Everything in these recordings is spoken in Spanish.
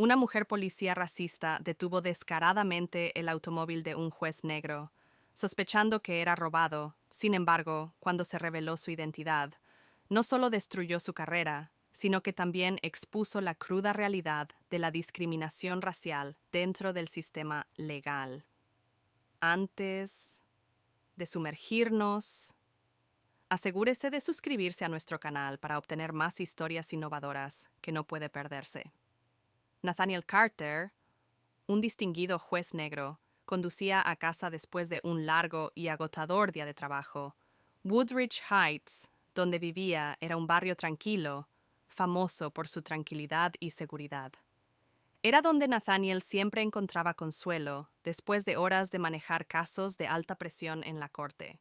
Una mujer policía racista detuvo descaradamente el automóvil de un juez negro, sospechando que era robado. Sin embargo, cuando se reveló su identidad, no solo destruyó su carrera, sino que también expuso la cruda realidad de la discriminación racial dentro del sistema legal. Antes de sumergirnos, asegúrese de suscribirse a nuestro canal para obtener más historias innovadoras que no puede perderse. Nathaniel Carter, un distinguido juez negro, conducía a casa después de un largo y agotador día de trabajo. Woodridge Heights, donde vivía, era un barrio tranquilo, famoso por su tranquilidad y seguridad. Era donde Nathaniel siempre encontraba consuelo después de horas de manejar casos de alta presión en la corte.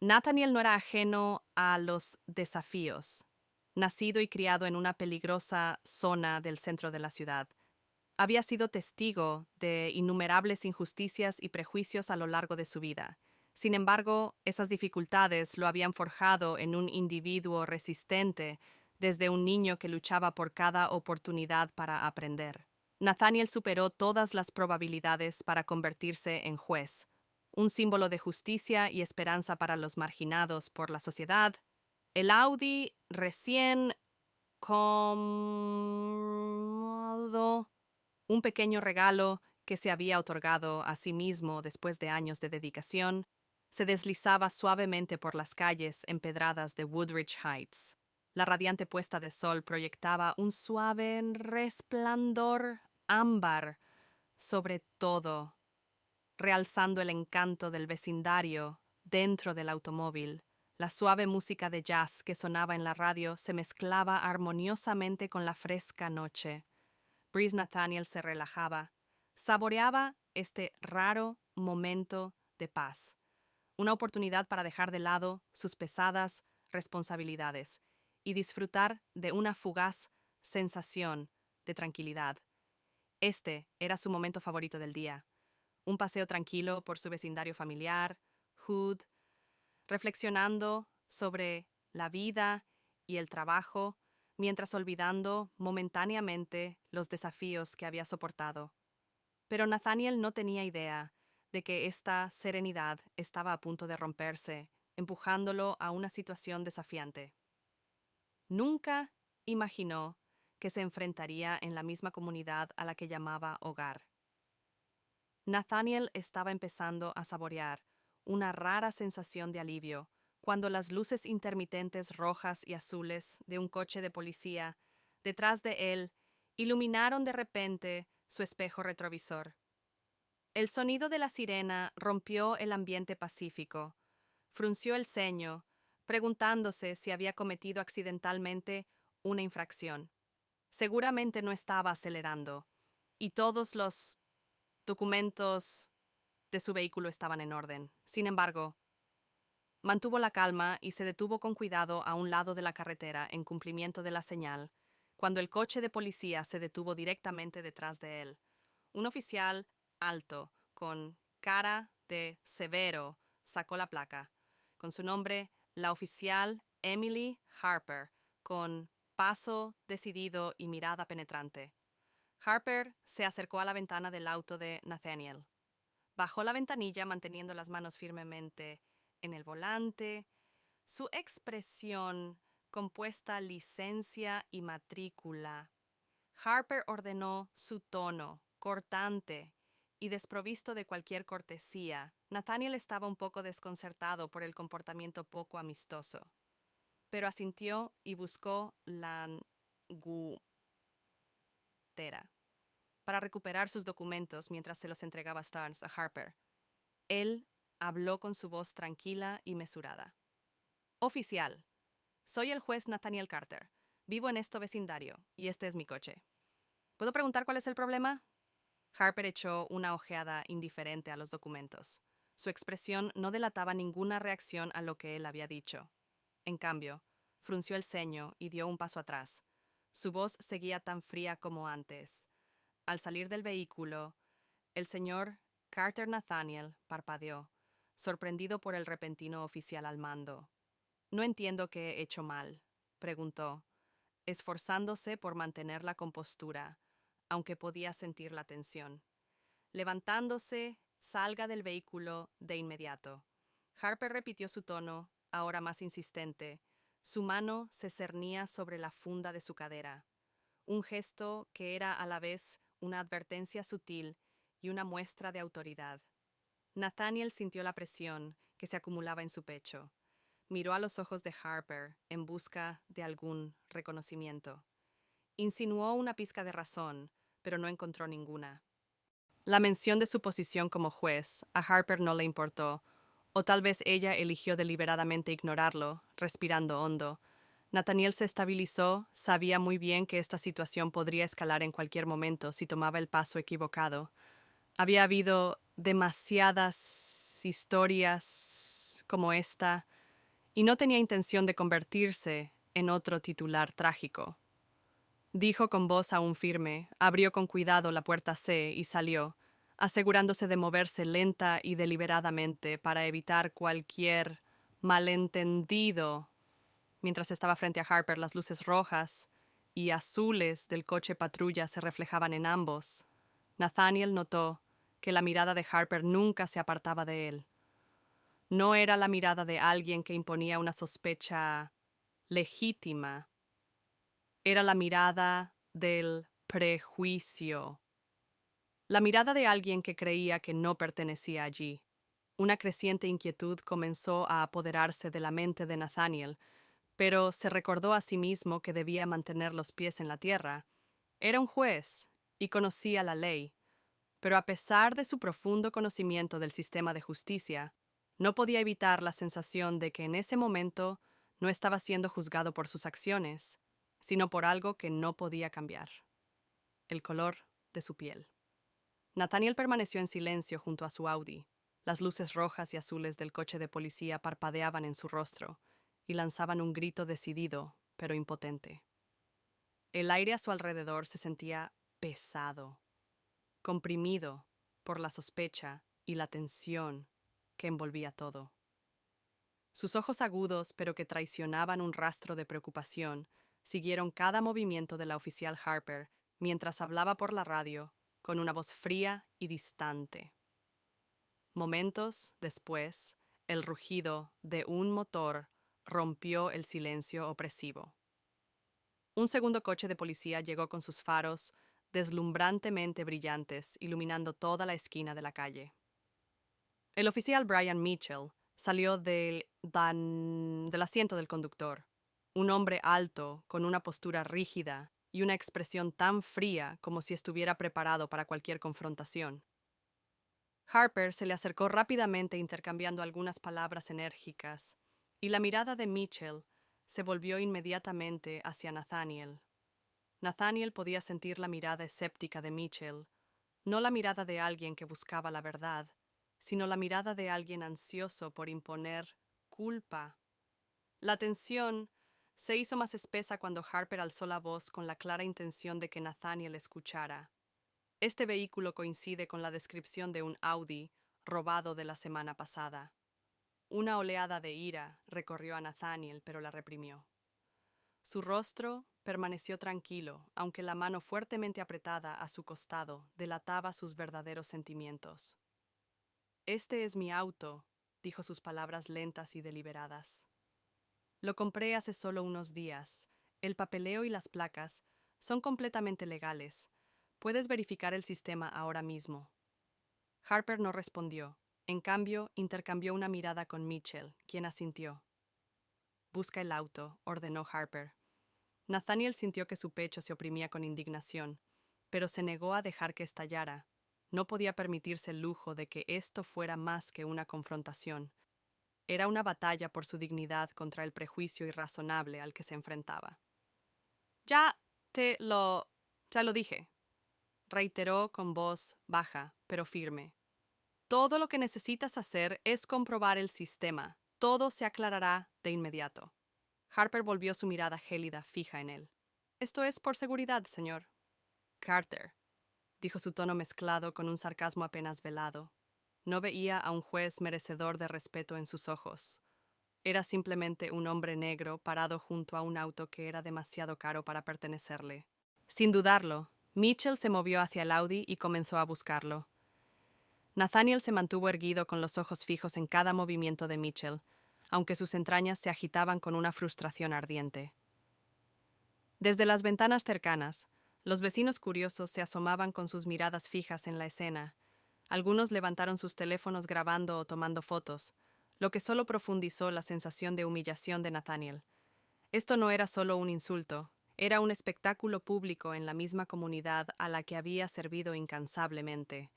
Nathaniel no era ajeno a los desafíos. Nacido y criado en una peligrosa zona del centro de la ciudad, había sido testigo de innumerables injusticias y prejuicios a lo largo de su vida. Sin embargo, esas dificultades lo habían forjado en un individuo resistente desde un niño que luchaba por cada oportunidad para aprender. Nathaniel superó todas las probabilidades para convertirse en juez, un símbolo de justicia y esperanza para los marginados por la sociedad. El Audi recién comprado, un pequeño regalo que se había otorgado a sí mismo después de años de dedicación, se deslizaba suavemente por las calles empedradas de Woodridge Heights. La radiante puesta de sol proyectaba un suave resplandor ámbar sobre todo, realzando el encanto del vecindario dentro del automóvil. La suave música de jazz que sonaba en la radio se mezclaba armoniosamente con la fresca noche. Breeze Nathaniel se relajaba, saboreaba este raro momento de paz, una oportunidad para dejar de lado sus pesadas responsabilidades y disfrutar de una fugaz sensación de tranquilidad. Este era su momento favorito del día, un paseo tranquilo por su vecindario familiar, Hood, reflexionando sobre la vida y el trabajo, mientras olvidando momentáneamente los desafíos que había soportado. Pero Nathaniel no tenía idea de que esta serenidad estaba a punto de romperse, empujándolo a una situación desafiante. Nunca imaginó que se enfrentaría en la misma comunidad a la que llamaba hogar. Nathaniel estaba empezando a saborear una rara sensación de alivio cuando las luces intermitentes rojas y azules de un coche de policía detrás de él iluminaron de repente su espejo retrovisor. El sonido de la sirena rompió el ambiente pacífico. Frunció el ceño, preguntándose si había cometido accidentalmente una infracción. Seguramente no estaba acelerando, y todos los documentos de su vehículo estaban en orden. Sin embargo, mantuvo la calma y se detuvo con cuidado a un lado de la carretera en cumplimiento de la señal, cuando el coche de policía se detuvo directamente detrás de él. Un oficial alto, con cara de severo, sacó la placa. Con su nombre, la oficial Emily Harper, con paso decidido y mirada penetrante. Harper se acercó a la ventana del auto de Nathaniel. Bajó la ventanilla manteniendo las manos firmemente en el volante. Su expresión compuesta licencia y matrícula. Harper ordenó su tono, cortante y desprovisto de cualquier cortesía. Nathaniel estaba un poco desconcertado por el comportamiento poco amistoso, pero asintió y buscó la gutera para recuperar sus documentos mientras se los entregaba Starnes a Harper. Él habló con su voz tranquila y mesurada. Oficial, soy el juez Nathaniel Carter. Vivo en este vecindario, y este es mi coche. ¿Puedo preguntar cuál es el problema? Harper echó una ojeada indiferente a los documentos. Su expresión no delataba ninguna reacción a lo que él había dicho. En cambio, frunció el ceño y dio un paso atrás. Su voz seguía tan fría como antes. Al salir del vehículo, el señor Carter Nathaniel parpadeó, sorprendido por el repentino oficial al mando. «No entiendo qué he hecho mal», preguntó, esforzándose por mantener la compostura, aunque podía sentir la tensión. Levantándose, salga del vehículo de inmediato. Harper repitió su tono, ahora más insistente. Su mano se cernía sobre la funda de su cadera, un gesto que era a la vez una advertencia sutil y una muestra de autoridad. Nathaniel sintió la presión que se acumulaba en su pecho. Miró a los ojos de Harper en busca de algún reconocimiento. Insinuó una pizca de razón, pero no encontró ninguna. La mención de su posición como juez a Harper no le importó, o tal vez ella eligió deliberadamente ignorarlo, respirando hondo. Nathaniel se estabilizó, sabía muy bien que esta situación podría escalar en cualquier momento si tomaba el paso equivocado. Había habido demasiadas historias como esta, y no tenía intención de convertirse en otro titular trágico. Dijo con voz aún firme, abrió con cuidado la puerta C y salió, asegurándose de moverse lenta y deliberadamente para evitar cualquier malentendido. Mientras estaba frente a Harper, las luces rojas y azules del coche patrulla se reflejaban en ambos. Nathaniel notó que la mirada de Harper nunca se apartaba de él. No era la mirada de alguien que imponía una sospecha legítima. Era la mirada del prejuicio. La mirada de alguien que creía que no pertenecía allí. Una creciente inquietud comenzó a apoderarse de la mente de Nathaniel, pero se recordó a sí mismo que debía mantener los pies en la tierra. Era un juez y conocía la ley, pero a pesar de su profundo conocimiento del sistema de justicia, no podía evitar la sensación de que en ese momento no estaba siendo juzgado por sus acciones, sino por algo que no podía cambiar: el color de su piel. Nathaniel permaneció en silencio junto a su Audi. Las luces rojas y azules del coche de policía parpadeaban en su rostro y lanzaban un grito decidido, pero impotente. El aire a su alrededor se sentía pesado, comprimido por la sospecha y la tensión que envolvía todo. Sus ojos agudos, pero que traicionaban un rastro de preocupación, siguieron cada movimiento de la oficial Harper mientras hablaba por la radio con una voz fría y distante. Momentos después, el rugido de un motor rompió el silencio opresivo. Un segundo coche de policía llegó con sus faros deslumbrantemente brillantes, iluminando toda la esquina de la calle. El oficial Brian Mitchell salió del asiento del conductor, un hombre alto, con una postura rígida y una expresión tan fría como si estuviera preparado para cualquier confrontación. Harper se le acercó rápidamente intercambiando algunas palabras enérgicas, y la mirada de Mitchell se volvió inmediatamente hacia Nathaniel. Nathaniel podía sentir la mirada escéptica de Mitchell, no la mirada de alguien que buscaba la verdad, sino la mirada de alguien ansioso por imponer culpa. La tensión se hizo más espesa cuando Harper alzó la voz con la clara intención de que Nathaniel escuchara. Este vehículo coincide con la descripción de un Audi robado de la semana pasada. Una oleada de ira recorrió a Nathaniel, pero la reprimió. Su rostro permaneció tranquilo, aunque la mano fuertemente apretada a su costado delataba sus verdaderos sentimientos. «Este es mi auto», dijo, sus palabras lentas y deliberadas. «Lo compré hace solo unos días. El papeleo y las placas son completamente legales. Puedes verificar el sistema ahora mismo». Harper no respondió. En cambio, intercambió una mirada con Mitchell, quien asintió. «Busca el auto», ordenó Harper. Nathaniel sintió que su pecho se oprimía con indignación, pero se negó a dejar que estallara. No podía permitirse el lujo de que esto fuera más que una confrontación. Era una batalla por su dignidad contra el prejuicio irrazonable al que se enfrentaba. Ya lo dije», reiteró con voz baja, pero firme. «Todo lo que necesitas hacer es comprobar el sistema. Todo se aclarará de inmediato». Harper volvió su mirada gélida fija en él. «Esto es por seguridad, señor Carter», dijo, su tono mezclado con un sarcasmo apenas velado. No veía a un juez merecedor de respeto en sus ojos. Era simplemente un hombre negro parado junto a un auto que era demasiado caro para pertenecerle. Sin dudarlo, Mitchell se movió hacia el Audi y comenzó a buscarlo. Nathaniel se mantuvo erguido con los ojos fijos en cada movimiento de Mitchell, aunque sus entrañas se agitaban con una frustración ardiente. Desde las ventanas cercanas, los vecinos curiosos se asomaban con sus miradas fijas en la escena. Algunos levantaron sus teléfonos grabando o tomando fotos, lo que solo profundizó la sensación de humillación de Nathaniel. Esto no era solo un insulto, era un espectáculo público en la misma comunidad a la que había servido incansablemente.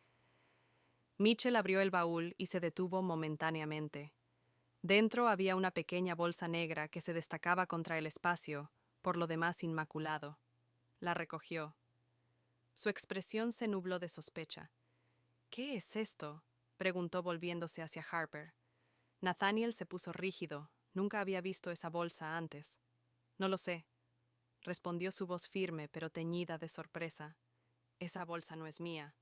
Mitchell abrió el baúl y se detuvo momentáneamente. Dentro había una pequeña bolsa negra que se destacaba contra el espacio, por lo demás inmaculado. La recogió. Su expresión se nubló de sospecha. ¿Qué es esto?, preguntó volviéndose hacia Harper. Nathaniel se puso rígido. Nunca había visto esa bolsa antes. No lo sé, respondió su voz firme pero teñida de sorpresa. Esa bolsa no es mía.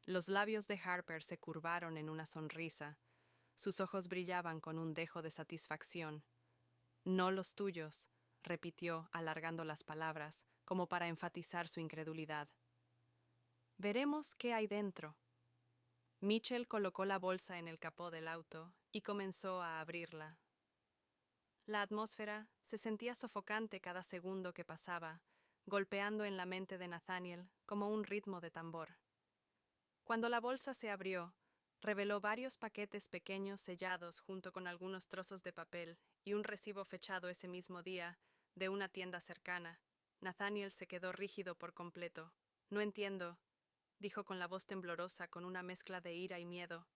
Los labios de Harper se curvaron en una sonrisa. Sus ojos brillaban con un dejo de satisfacción. No los tuyos, repitió, alargando las palabras, como para enfatizar su incredulidad. Veremos qué hay dentro. Mitchell colocó la bolsa en el capó del auto y comenzó a abrirla. La atmósfera se sentía sofocante cada segundo que pasaba, golpeando en la mente de Nathaniel como un ritmo de tambor. Cuando la bolsa se abrió, reveló varios paquetes pequeños sellados junto con algunos trozos de papel y un recibo fechado ese mismo día de una tienda cercana. Nathaniel se quedó rígido por completo. No entiendo, dijo con la voz temblorosa con una mezcla de ira y miedo.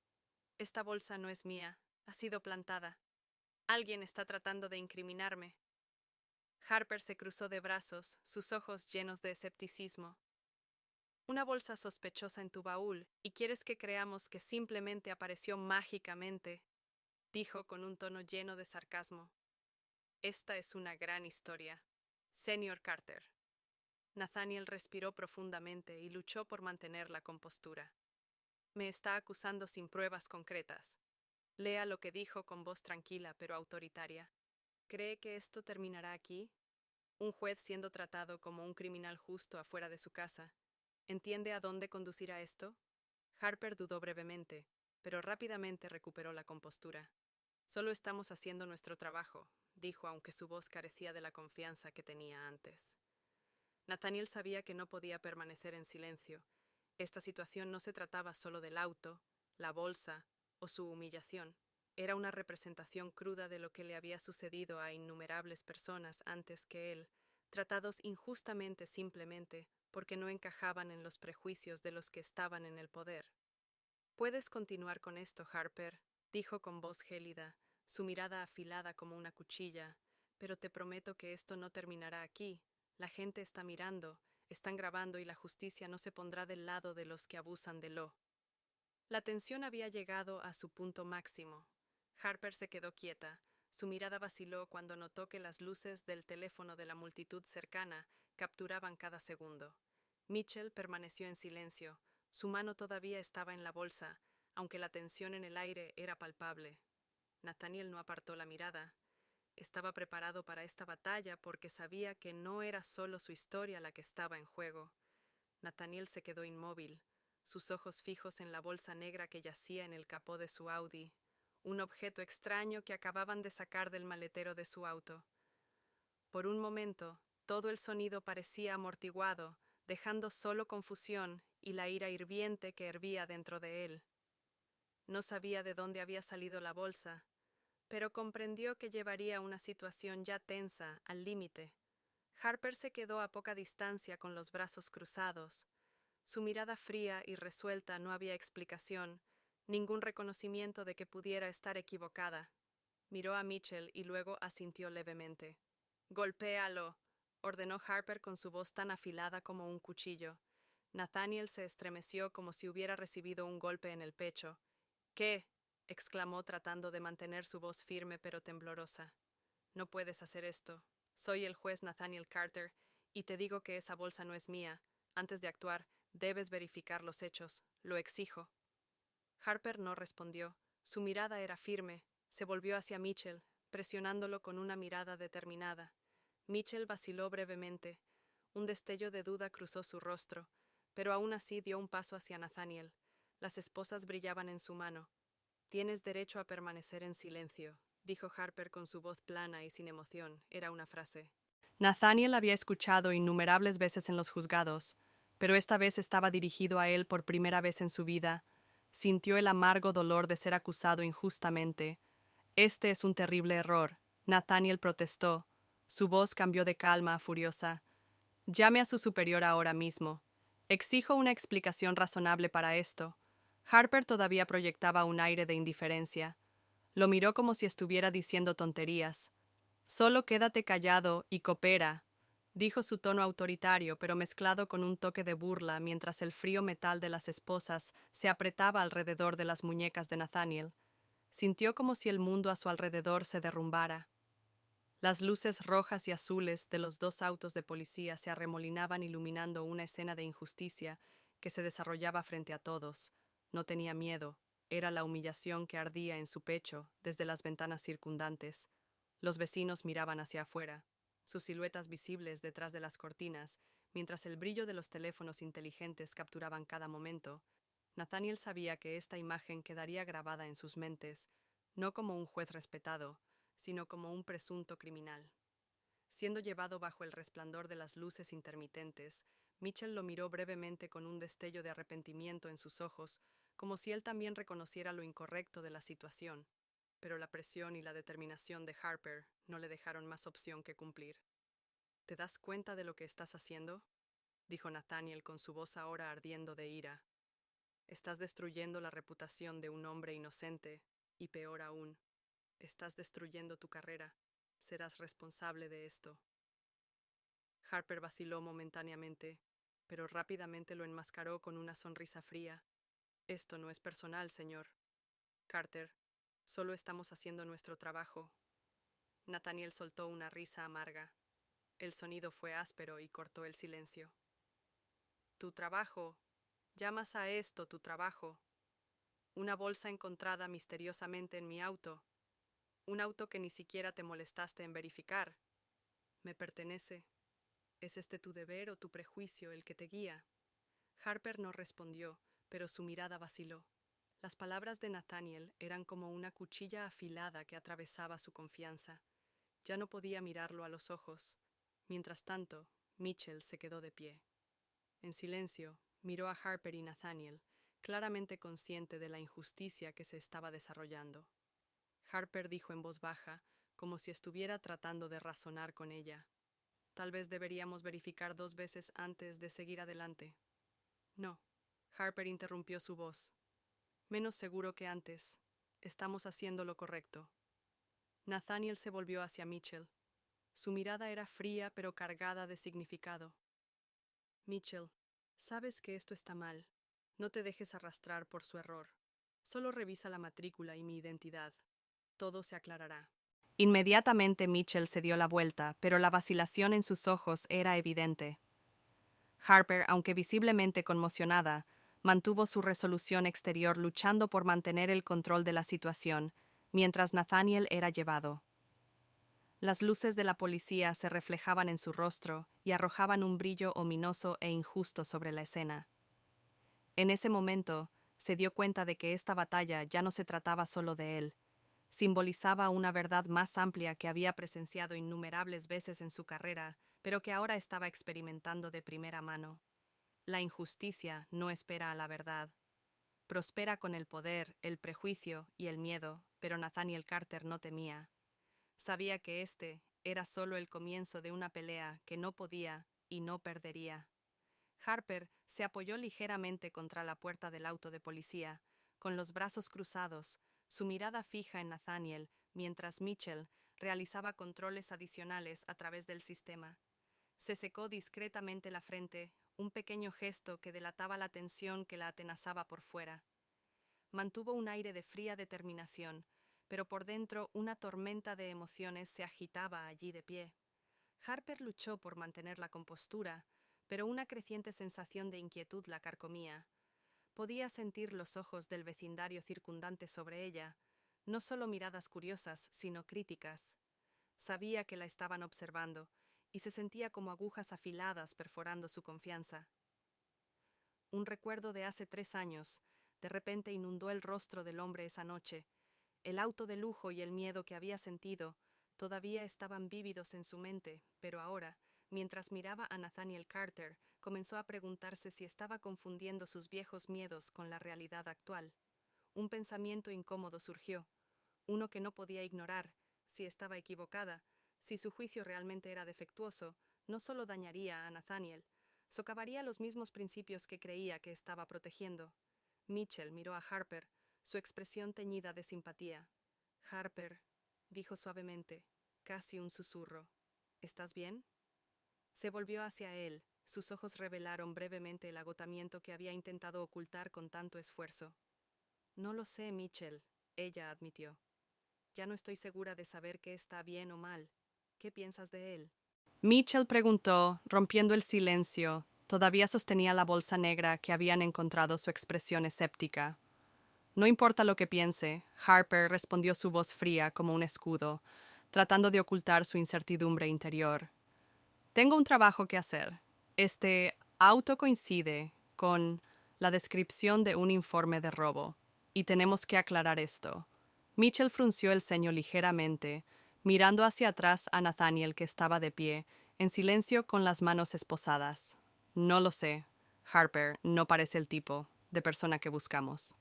Esta bolsa no es mía, ha sido plantada. Alguien está tratando de incriminarme. Harper se cruzó de brazos, sus ojos llenos de escepticismo. Una bolsa sospechosa en tu baúl, y quieres que creamos que simplemente apareció mágicamente, dijo con un tono lleno de sarcasmo. Esta es una gran historia. Señor Carter. Nathaniel respiró profundamente y luchó por mantener la compostura. Me está acusando sin pruebas concretas. Lea lo que dijo con voz tranquila pero autoritaria. ¿Cree que esto terminará aquí? Un juez siendo tratado como un criminal justo afuera de su casa. ¿Entiende a dónde conducirá esto? Harper dudó brevemente, pero rápidamente recuperó la compostura. Solo estamos haciendo nuestro trabajo, dijo, aunque su voz carecía de la confianza que tenía antes. Nathaniel sabía que no podía permanecer en silencio. Esta situación no se trataba solo del auto, la bolsa o su humillación. Era una representación cruda de lo que le había sucedido a innumerables personas antes que él, tratados injustamente simplemente porque no encajaban en los prejuicios de los que estaban en el poder. Puedes continuar con esto, Harper, dijo con voz gélida, su mirada afilada como una cuchilla, pero te prometo que esto no terminará aquí. La gente está mirando, están grabando y la justicia no se pondrá del lado de los que abusan de lo. La tensión había llegado a su punto máximo. Harper se quedó quieta. Su mirada vaciló cuando notó que las luces del teléfono de la multitud cercana capturaban cada segundo. Mitchell permaneció en silencio. Su mano todavía estaba en la bolsa, aunque la tensión en el aire era palpable. Nathaniel no apartó la mirada. Estaba preparado para esta batalla porque sabía que no era solo su historia la que estaba en juego. Nathaniel se quedó inmóvil, sus ojos fijos en la bolsa negra que yacía en el capó de su Audi, un objeto extraño que acababan de sacar del maletero de su auto. Por un momento, todo el sonido parecía amortiguado, dejando solo confusión y la ira hirviente que hervía dentro de él. No sabía de dónde había salido la bolsa, pero comprendió que llevaría una situación ya tensa, al límite. Harper se quedó a poca distancia con los brazos cruzados. Su mirada fría y resuelta no había explicación, ningún reconocimiento de que pudiera estar equivocada. Miró a Mitchell y luego asintió levemente. «Golpéalo», ordenó Harper con su voz tan afilada como un cuchillo. Nathaniel se estremeció como si hubiera recibido un golpe en el pecho. «¿Qué?», exclamó tratando de mantener su voz firme pero temblorosa. «No puedes hacer esto. Soy el juez Nathaniel Carter, y te digo que esa bolsa no es mía. Antes de actuar, debes verificar los hechos. Lo exijo». Harper no respondió. Su mirada era firme. Se volvió hacia Mitchell, presionándolo con una mirada determinada. Mitchell vaciló brevemente. Un destello de duda cruzó su rostro, pero aún así dio un paso hacia Nathaniel. Las esposas brillaban en su mano. Tienes derecho a permanecer en silencio, dijo Harper con su voz plana y sin emoción. Era una frase. Nathaniel había escuchado innumerables veces en los juzgados, pero esta vez estaba dirigido a él por primera vez en su vida. Sintió el amargo dolor de ser acusado injustamente. Este es un terrible error, Nathaniel protestó. Su voz cambió de calma a furiosa. Llame a su superior ahora mismo. Exijo una explicación razonable para esto. Harper todavía proyectaba un aire de indiferencia. Lo miró como si estuviera diciendo tonterías. Solo quédate callado y coopera, dijo su tono autoritario, pero mezclado con un toque de burla, mientras el frío metal de las esposas se apretaba alrededor de las muñecas de Nathaniel. Sintió como si el mundo a su alrededor se derrumbara. Las luces rojas y azules de los dos autos de policía se arremolinaban iluminando una escena de injusticia que se desarrollaba frente a todos. No tenía miedo, era la humillación que ardía en su pecho desde las ventanas circundantes. Los vecinos miraban hacia afuera, sus siluetas visibles detrás de las cortinas, mientras el brillo de los teléfonos inteligentes capturaban cada momento. Nathaniel sabía que esta imagen quedaría grabada en sus mentes, no como un juez respetado, sino como un presunto criminal. Siendo llevado bajo el resplandor de las luces intermitentes, Mitchell lo miró brevemente con un destello de arrepentimiento en sus ojos, como si él también reconociera lo incorrecto de la situación, pero la presión y la determinación de Harper no le dejaron más opción que cumplir. ¿Te das cuenta de lo que estás haciendo?, dijo Nathaniel con su voz ahora ardiendo de ira. Estás destruyendo la reputación de un hombre inocente, y peor aún, estás destruyendo tu carrera. Serás responsable de esto. Harper vaciló momentáneamente, pero rápidamente lo enmascaró con una sonrisa fría. Esto no es personal, señor Carter. Solo estamos haciendo nuestro trabajo. Nathaniel soltó una risa amarga. El sonido fue áspero y cortó el silencio. Tu trabajo. ¿Llamas a esto tu trabajo? Una bolsa encontrada misteriosamente en mi auto. Un auto que ni siquiera te molestaste en verificar. Me pertenece. ¿Es este tu deber o tu prejuicio el que te guía? Harper no respondió, pero su mirada vaciló. Las palabras de Nathaniel eran como una cuchilla afilada que atravesaba su confianza. Ya no podía mirarlo a los ojos. Mientras tanto, Mitchell se quedó de pie. En silencio, miró a Harper y Nathaniel, claramente consciente de la injusticia que se estaba desarrollando. Harper dijo en voz baja, como si estuviera tratando de razonar con ella. Tal vez deberíamos verificar 2 veces antes de seguir adelante. No. Harper interrumpió su voz. Menos seguro que antes. Estamos haciendo lo correcto. Nathaniel se volvió hacia Mitchell. Su mirada era fría pero cargada de significado. Mitchell, sabes que esto está mal. No te dejes arrastrar por su error. Solo revisa la matrícula y mi identidad. Todo se aclarará. Inmediatamente Mitchell se dio la vuelta, pero la vacilación en sus ojos era evidente. Harper, aunque visiblemente conmocionada, mantuvo su resolución exterior luchando por mantener el control de la situación, mientras Nathaniel era llevado. Las luces de la policía se reflejaban en su rostro y arrojaban un brillo ominoso e injusto sobre la escena. En ese momento, se dio cuenta de que esta batalla ya no se trataba solo de él. Simbolizaba una verdad más amplia que había presenciado innumerables veces en su carrera, pero que ahora estaba experimentando de primera mano. La injusticia no espera a la verdad. Prospera con el poder, el prejuicio y el miedo, pero Nathaniel Carter no temía. Sabía que este era solo el comienzo de una pelea que no podía y no perdería. Harper se apoyó ligeramente contra la puerta del auto de policía, con los brazos cruzados, su mirada fija en Nathaniel, mientras Mitchell realizaba controles adicionales a través del sistema. Se secó discretamente la frente, un pequeño gesto que delataba la tensión que la atenazaba por fuera. Mantuvo un aire de fría determinación, pero por dentro una tormenta de emociones se agitaba allí de pie. Harper luchó por mantener la compostura, pero una creciente sensación de inquietud la carcomía. Podía sentir los ojos del vecindario circundante sobre ella, no solo miradas curiosas, sino críticas. Sabía que la estaban observando, y se sentía como agujas afiladas perforando su confianza. Un recuerdo de hace 3 años de repente inundó el rostro del hombre esa noche. El auto de lujo y el miedo que había sentido todavía estaban vívidos en su mente, pero ahora, mientras miraba a Nathaniel Carter, comenzó a preguntarse si estaba confundiendo sus viejos miedos con la realidad actual. Un pensamiento incómodo surgió, uno que no podía ignorar. Si estaba equivocada, si su juicio realmente era defectuoso, no solo dañaría a Nathaniel, socavaría los mismos principios que creía que estaba protegiendo. Mitchell miró a Harper, su expresión teñida de simpatía. Harper, dijo suavemente, casi un susurro. ¿Estás bien? Se volvió hacia él. Sus ojos revelaron brevemente el agotamiento que había intentado ocultar con tanto esfuerzo. No lo sé, Mitchell, ella admitió. Ya no estoy segura de saber qué está bien o mal. ¿Qué piensas de él? Mitchell preguntó, rompiendo el silencio. Todavía sostenía la bolsa negra que habían encontrado su expresión escéptica. No importa lo que piense, Harper respondió, su voz fría como un escudo, tratando de ocultar su incertidumbre interior. Tengo un trabajo que hacer. Este auto coincide con la descripción de un informe de robo, y tenemos que aclarar esto. Mitchell frunció el ceño ligeramente, mirando hacia atrás a Nathaniel, que estaba de pie, en silencio con las manos esposadas. No lo sé. Harper no parece el tipo de persona que buscamos.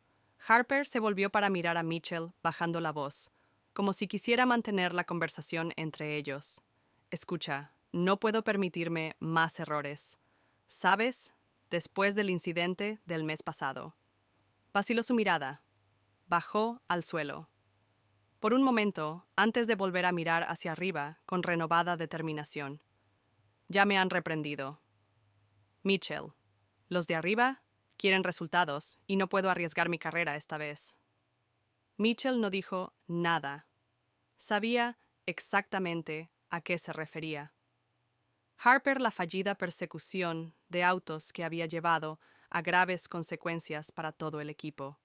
Harper se volvió para mirar a Mitchell, bajando la voz, como si quisiera mantener la conversación entre ellos. Escucha, no puedo permitirme más errores. ¿Sabes? Después del incidente del mes pasado. Vaciló su mirada. Bajó al suelo. Por un momento, antes de volver a mirar hacia arriba con renovada determinación. Ya me han reprendido. Mitchell, los de arriba quieren resultados y no puedo arriesgar mi carrera esta vez. Mitchell no dijo nada. Sabía exactamente a qué se refería. Harper, la fallida persecución de autos que había llevado a graves consecuencias para todo el equipo.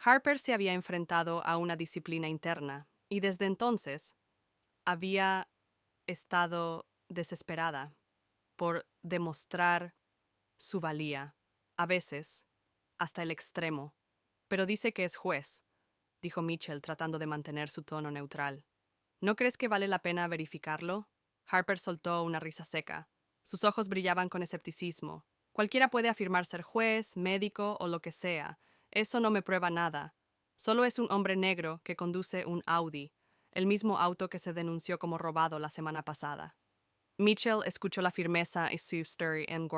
Harper se había enfrentado a una disciplina interna y desde entonces había estado desesperada por demostrar su valía, a veces hasta el extremo. Pero dice que es juez, dijo Mitchell tratando de mantener su tono neutral. ¿No crees que vale la pena verificarlo? Harper soltó una risa seca. Sus ojos brillaban con escepticismo. Cualquiera puede afirmar ser juez, médico o lo que sea. Eso no me prueba nada. Solo es un hombre negro que conduce un Audi, el mismo auto que se denunció como robado la semana pasada. Mitchell escuchó la firmeza y su story en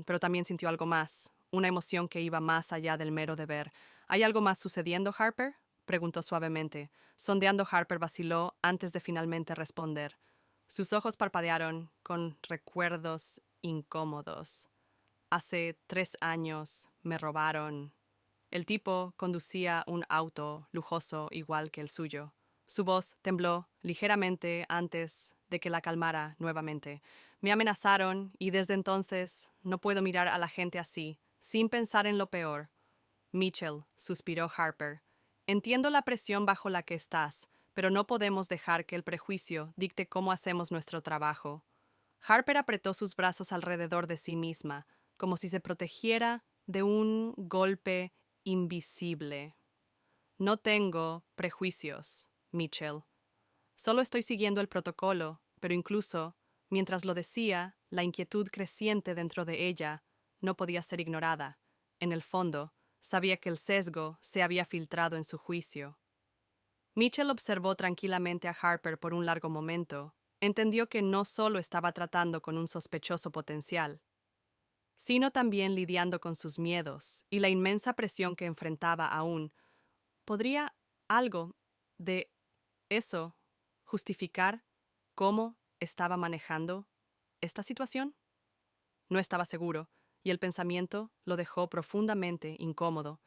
pero también sintió algo más, una emoción que iba más allá del mero deber. ¿Hay algo más sucediendo, Harper? Preguntó suavemente. Sondeando, Harper vaciló antes de finalmente responder. Sus ojos parpadearon con recuerdos incómodos. Hace 3 años me robaron. El tipo conducía un auto lujoso igual que el suyo. Su voz tembló ligeramente antes de que la calmara nuevamente. Me amenazaron y desde entonces no puedo mirar a la gente así, sin pensar en lo peor. Mitchell, suspiró Harper. Entiendo la presión bajo la que estás, pero no podemos dejar que el prejuicio dicte cómo hacemos nuestro trabajo. Harper apretó sus brazos alrededor de sí misma, como si se protegiera de un golpe invisible. No tengo prejuicios, Mitchell. Solo estoy siguiendo el protocolo, pero incluso, mientras lo decía, la inquietud creciente dentro de ella no podía ser ignorada. En el fondo, sabía que el sesgo se había filtrado en su juicio. Mitchell observó tranquilamente a Harper por un largo momento. Entendió que no solo estaba tratando con un sospechoso potencial, sino también lidiando con sus miedos y la inmensa presión que enfrentaba aún. ¿Podría algo de eso justificar cómo estaba manejando esta situación? No estaba seguro, y el pensamiento lo dejó profundamente incómodo.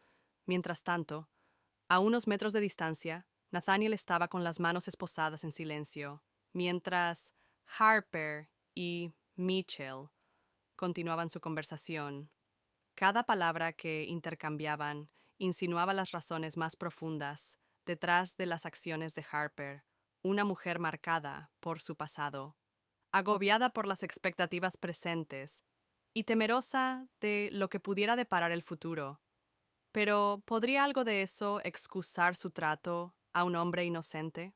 Mientras tanto, a unos metros de distancia, Nathaniel estaba con las manos esposadas en silencio, mientras Harper y Mitchell continuaban su conversación. Cada palabra que intercambiaban insinuaba las razones más profundas detrás de las acciones de Harper, una mujer marcada por su pasado, agobiada por las expectativas presentes y temerosa de lo que pudiera deparar el futuro. Pero ¿podría algo de eso excusar su trato a un hombre inocente?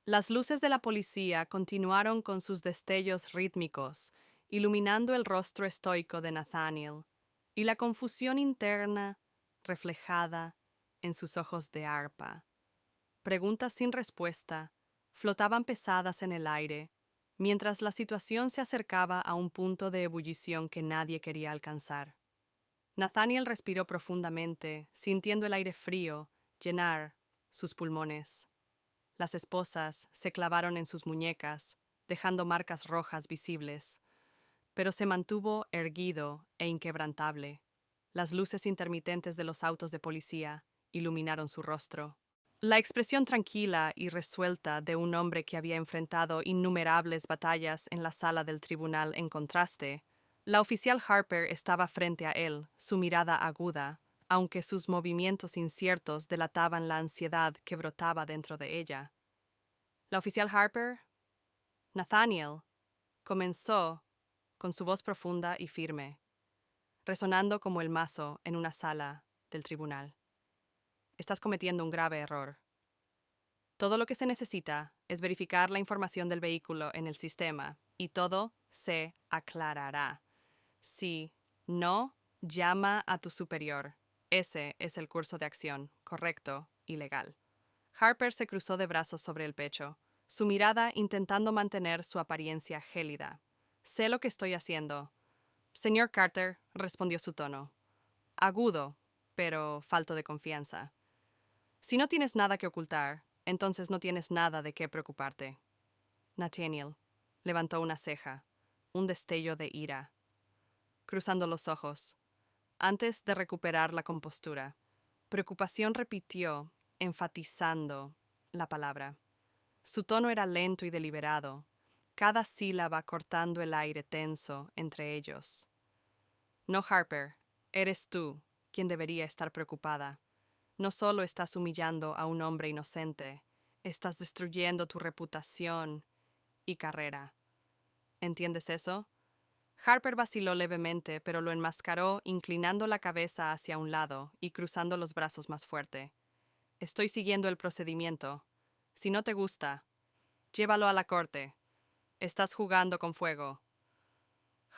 Las luces de la policía continuaron con sus destellos rítmicos, iluminando el rostro estoico de Nathaniel, y la confusión interna reflejada en sus ojos de arpa. Preguntas sin respuesta flotaban pesadas en el aire, mientras la situación se acercaba a un punto de ebullición que nadie quería alcanzar. Nathaniel respiró profundamente, sintiendo el aire frío llenar sus pulmones. Las esposas se clavaron en sus muñecas, dejando marcas rojas visibles, pero se mantuvo erguido e inquebrantable. Las luces intermitentes de los autos de policía iluminaron su rostro. La expresión tranquila y resuelta de un hombre que había enfrentado innumerables batallas en la sala del tribunal en contraste. La oficial Harper estaba frente a él, su mirada aguda, aunque sus movimientos inciertos delataban la ansiedad que brotaba dentro de ella. La oficial Harper, Nathaniel, comenzó con su voz profunda y firme, resonando como el mazo en una sala del tribunal. Estás cometiendo un grave error. Todo lo que se necesita es verificar la información del vehículo en el sistema y todo se aclarará. Si no, llama a tu superior. Ese es el curso de acción, correcto y legal. Harper se cruzó de brazos sobre el pecho, su mirada intentando mantener su apariencia gélida. Sé lo que estoy haciendo. Señor Carter, respondió su tono. Agudo, pero falto de confianza. Si no tienes nada que ocultar, entonces no tienes nada de qué preocuparte. Nathaniel levantó una ceja, un destello de ira, cruzando los ojos. Antes de recuperar la compostura, preocupación repitió, enfatizando la palabra. Su tono era lento y deliberado, cada sílaba cortando el aire tenso entre ellos. No, Harper, eres tú quien debería estar preocupada. No solo estás humillando a un hombre inocente, estás destruyendo tu reputación y carrera. ¿Entiendes eso? Harper vaciló levemente, pero lo enmascaró inclinando la cabeza hacia un lado y cruzando los brazos más fuerte. Estoy siguiendo el procedimiento. Si no te gusta, llévalo a la corte. Estás jugando con fuego.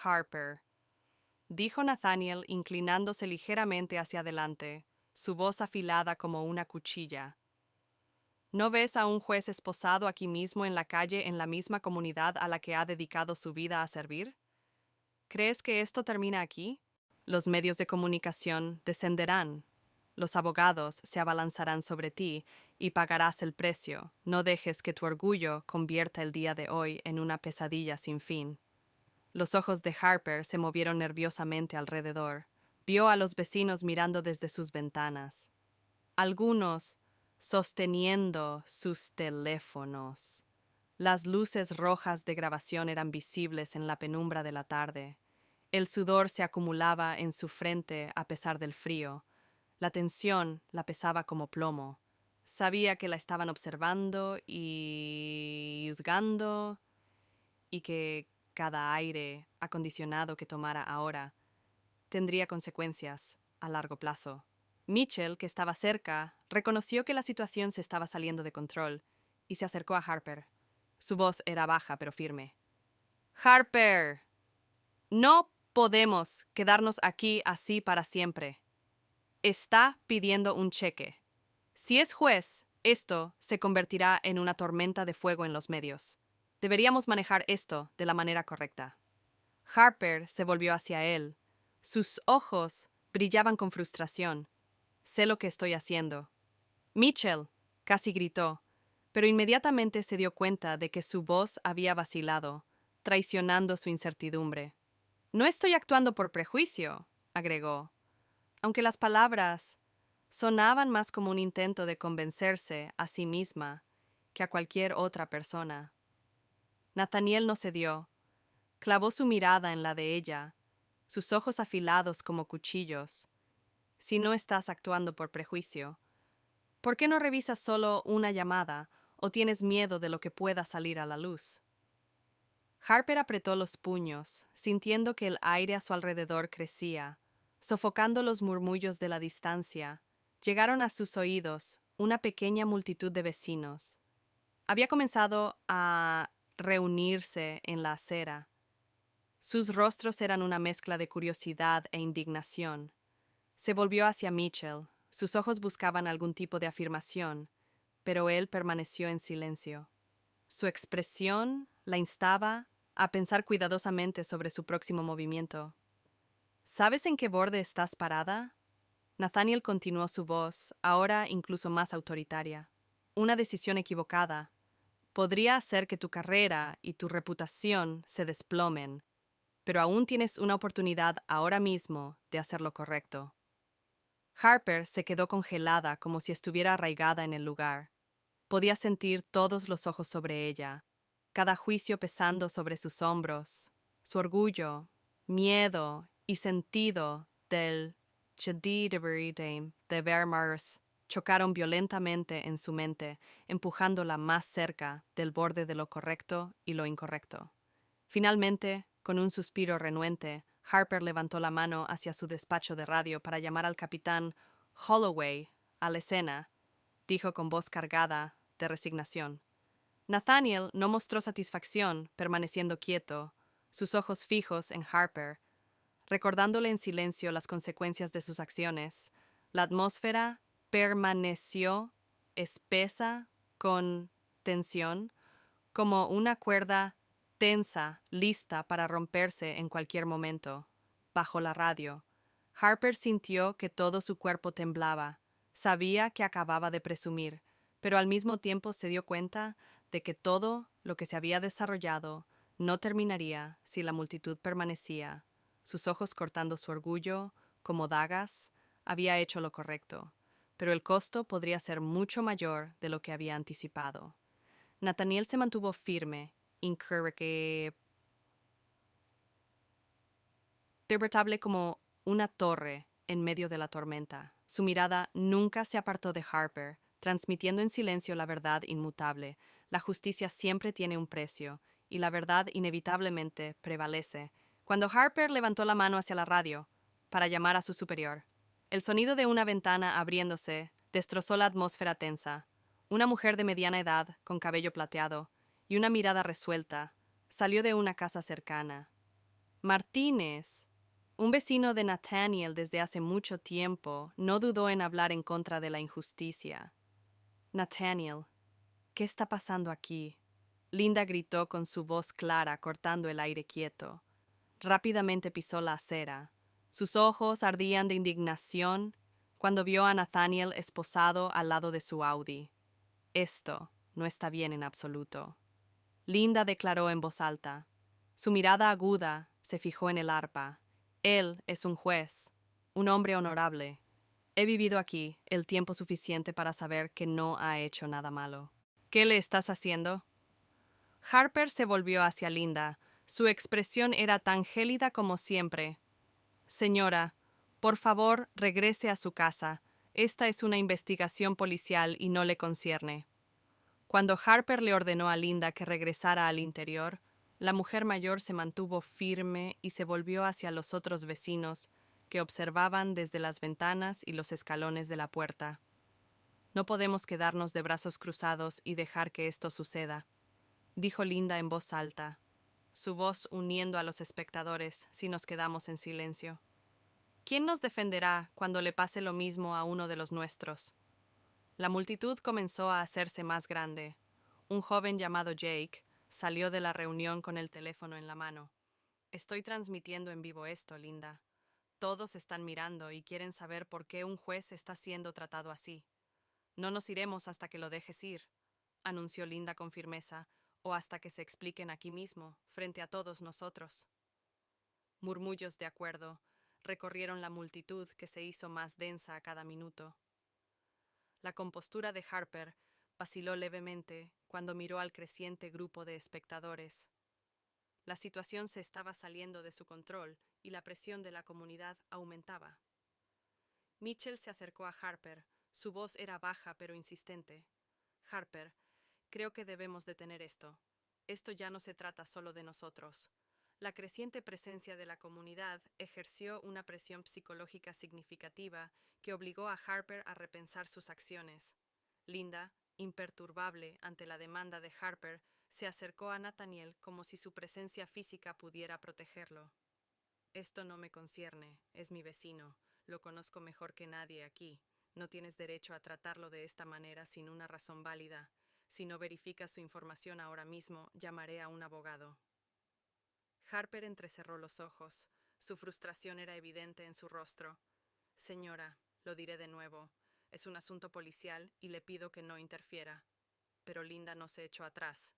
Harper, dijo Nathaniel inclinándose ligeramente hacia adelante, su voz afilada como una cuchilla. ¿No ves a un juez esposado aquí mismo en la calle en la misma comunidad a la que ha dedicado su vida a servir? ¿Crees que esto termina aquí? Los medios de comunicación descenderán. Los abogados se abalanzarán sobre ti y pagarás el precio. No dejes que tu orgullo convierta el día de hoy en una pesadilla sin fin. Los ojos de Harper se movieron nerviosamente alrededor. Vio a los vecinos mirando desde sus ventanas, algunos sosteniendo sus teléfonos. Las luces rojas de grabación eran visibles en la penumbra de la tarde. El sudor se acumulaba en su frente a pesar del frío. La tensión la pesaba como plomo. Sabía que la estaban observando y juzgando, y que cada aire acondicionado que tomara ahora tendría consecuencias a largo plazo. Mitchell, que estaba cerca, reconoció que la situación se estaba saliendo de control y se acercó a Harper. Su voz era baja pero firme. Harper, no podemos quedarnos aquí así para siempre. Está pidiendo un cheque. Si es juez, esto se convertirá en una tormenta de fuego en los medios. Deberíamos manejar esto de la manera correcta. Harper se volvió hacia él. Sus ojos brillaban con frustración. Sé lo que estoy haciendo. Mitchell, casi gritó, pero inmediatamente se dio cuenta de que su voz había vacilado, traicionando su incertidumbre. No estoy actuando por prejuicio, agregó, aunque las palabras sonaban más como un intento de convencerse a sí misma que a cualquier otra persona. Nathaniel no cedió. Clavó su mirada en la de ella, sus ojos afilados como cuchillos. Si no estás actuando por prejuicio, ¿Por qué no revisas solo una llamada o tienes miedo de lo que pueda salir a la luz? Harper apretó los puños, sintiendo que el aire a su alrededor crecía, sofocando los murmullos de la distancia. Llegaron a sus oídos una pequeña multitud de vecinos. Había comenzado a reunirse en la acera. Sus rostros eran una mezcla de curiosidad e indignación. Se volvió hacia Mitchell. Sus ojos buscaban algún tipo de afirmación, pero él permaneció en silencio. Su expresión la instaba a pensar cuidadosamente sobre su próximo movimiento. ¿Sabes en qué borde estás parada? Nathaniel continuó su voz, ahora incluso más autoritaria. Una decisión equivocada podría hacer que tu carrera y tu reputación se desplomen, pero aún tienes una oportunidad ahora mismo de hacer lo correcto. Harper se quedó congelada como si estuviera arraigada en el lugar. Podía sentir todos los ojos sobre ella, cada juicio pesando sobre sus hombros. Su orgullo, miedo y sentido del Chedideberidame de Vermars chocaron violentamente en su mente, empujándola más cerca del borde de lo correcto y lo incorrecto. Finalmente, con un suspiro renuente, Harper levantó la mano hacia su despacho de radio para llamar al capitán Holloway a la escena. Dijo con voz cargada de resignación. Nathaniel no mostró satisfacción, permaneciendo quieto, sus ojos fijos en Harper, recordándole en silencio las consecuencias de sus acciones. La atmósfera permaneció espesa con tensión, como una cuerda tensa, lista para romperse en cualquier momento. Bajo la radio, Harper sintió que todo su cuerpo temblaba. Sabía que acababa de presumir, pero al mismo tiempo se dio cuenta de que todo lo que se había desarrollado no terminaría si la multitud permanecía. Sus ojos cortando su orgullo, como dagas, había hecho lo correcto, pero el costo podría ser mucho mayor de lo que había anticipado. Nathaniel se mantuvo firme, interpretable como una torre en medio de la tormenta. Su mirada nunca se apartó de Harper, transmitiendo en silencio la verdad inmutable. La justicia siempre tiene un precio, y la verdad inevitablemente prevalece. Cuando Harper levantó la mano hacia la radio para llamar a su superior, el sonido de una ventana abriéndose destrozó la atmósfera tensa. Una mujer de mediana edad, con cabello plateado y una mirada resuelta, salió de una casa cercana. Martínez, un vecino de Nathaniel desde hace mucho tiempo, no dudó en hablar en contra de la injusticia. Nathaniel, ¿qué está pasando aquí? Linda gritó con su voz clara, cortando el aire quieto. Rápidamente pisó la acera. Sus ojos ardían de indignación cuando vio a Nathaniel esposado al lado de su Audi. Esto no está bien en absoluto. Linda declaró en voz alta. Su mirada aguda se fijó en el arpa. Él es un juez, un hombre honorable. He vivido aquí el tiempo suficiente para saber que no ha hecho nada malo. ¿Qué le estás haciendo? Harper se volvió hacia Linda. Su expresión era tan gélida como siempre. Señora, por favor, regrese a su casa. Esta es una investigación policial y no le concierne. Cuando Harper le ordenó a Linda que regresara al interior, la mujer mayor se mantuvo firme y se volvió hacia los otros vecinos, que observaban desde las ventanas y los escalones de la puerta. No podemos quedarnos de brazos cruzados y dejar que esto suceda, dijo Linda en voz alta, su voz uniendo a los espectadores si nos quedamos en silencio. ¿Quién nos defenderá cuando le pase lo mismo a uno de los nuestros? La multitud comenzó a hacerse más grande. Un joven llamado Jake salió de la reunión con el teléfono en la mano. Estoy transmitiendo en vivo esto, Linda. Todos están mirando y quieren saber por qué un juez está siendo tratado así. No nos iremos hasta que lo dejes ir, anunció Linda con firmeza, o hasta que se expliquen aquí mismo, frente a todos nosotros. Murmullos de acuerdo recorrieron la multitud que se hizo más densa a cada minuto. La compostura de Harper vaciló levemente cuando miró al creciente grupo de espectadores. La situación se estaba saliendo de su control y la presión de la comunidad aumentaba. Mitchell se acercó a Harper, Su voz era baja pero insistente. Harper, creo que debemos detener esto. Esto ya no se trata solo de nosotros. La creciente presencia de la comunidad ejerció una presión psicológica significativa que obligó a Harper a repensar sus acciones. Linda, imperturbable ante la demanda de Harper, se acercó a Nathaniel como si su presencia física pudiera protegerlo. Esto no me concierne, es mi vecino, lo conozco mejor que nadie aquí. No tienes derecho a tratarlo de esta manera sin una razón válida. Si no verificas su información ahora mismo, llamaré a un abogado. Harper entrecerró los ojos. Su frustración era evidente en su rostro. Señora, lo diré de nuevo, es un asunto policial y le pido que no interfiera. Pero Linda no se echó atrás.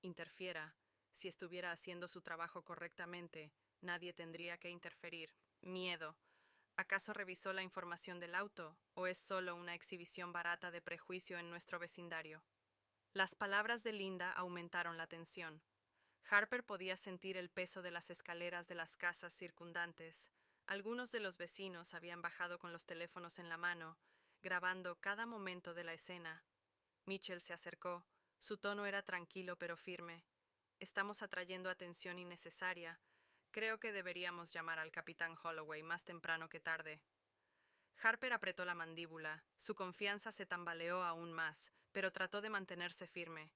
Interfiera. Si estuviera haciendo su trabajo correctamente, nadie tendría que interferir. Miedo. ¿Acaso revisó la información del auto o es solo una exhibición barata de prejuicio en nuestro vecindario? Las palabras de Linda aumentaron la tensión. Harper podía sentir el peso de las escaleras de las casas circundantes. Algunos de los vecinos habían bajado con los teléfonos en la mano, grabando cada momento de la escena. Mitchell se acercó. Su tono era tranquilo pero firme. Estamos atrayendo atención innecesaria. Creo que deberíamos llamar al capitán Holloway más temprano que tarde. Harper apretó la mandíbula. Su confianza se tambaleó aún más, pero trató de mantenerse firme.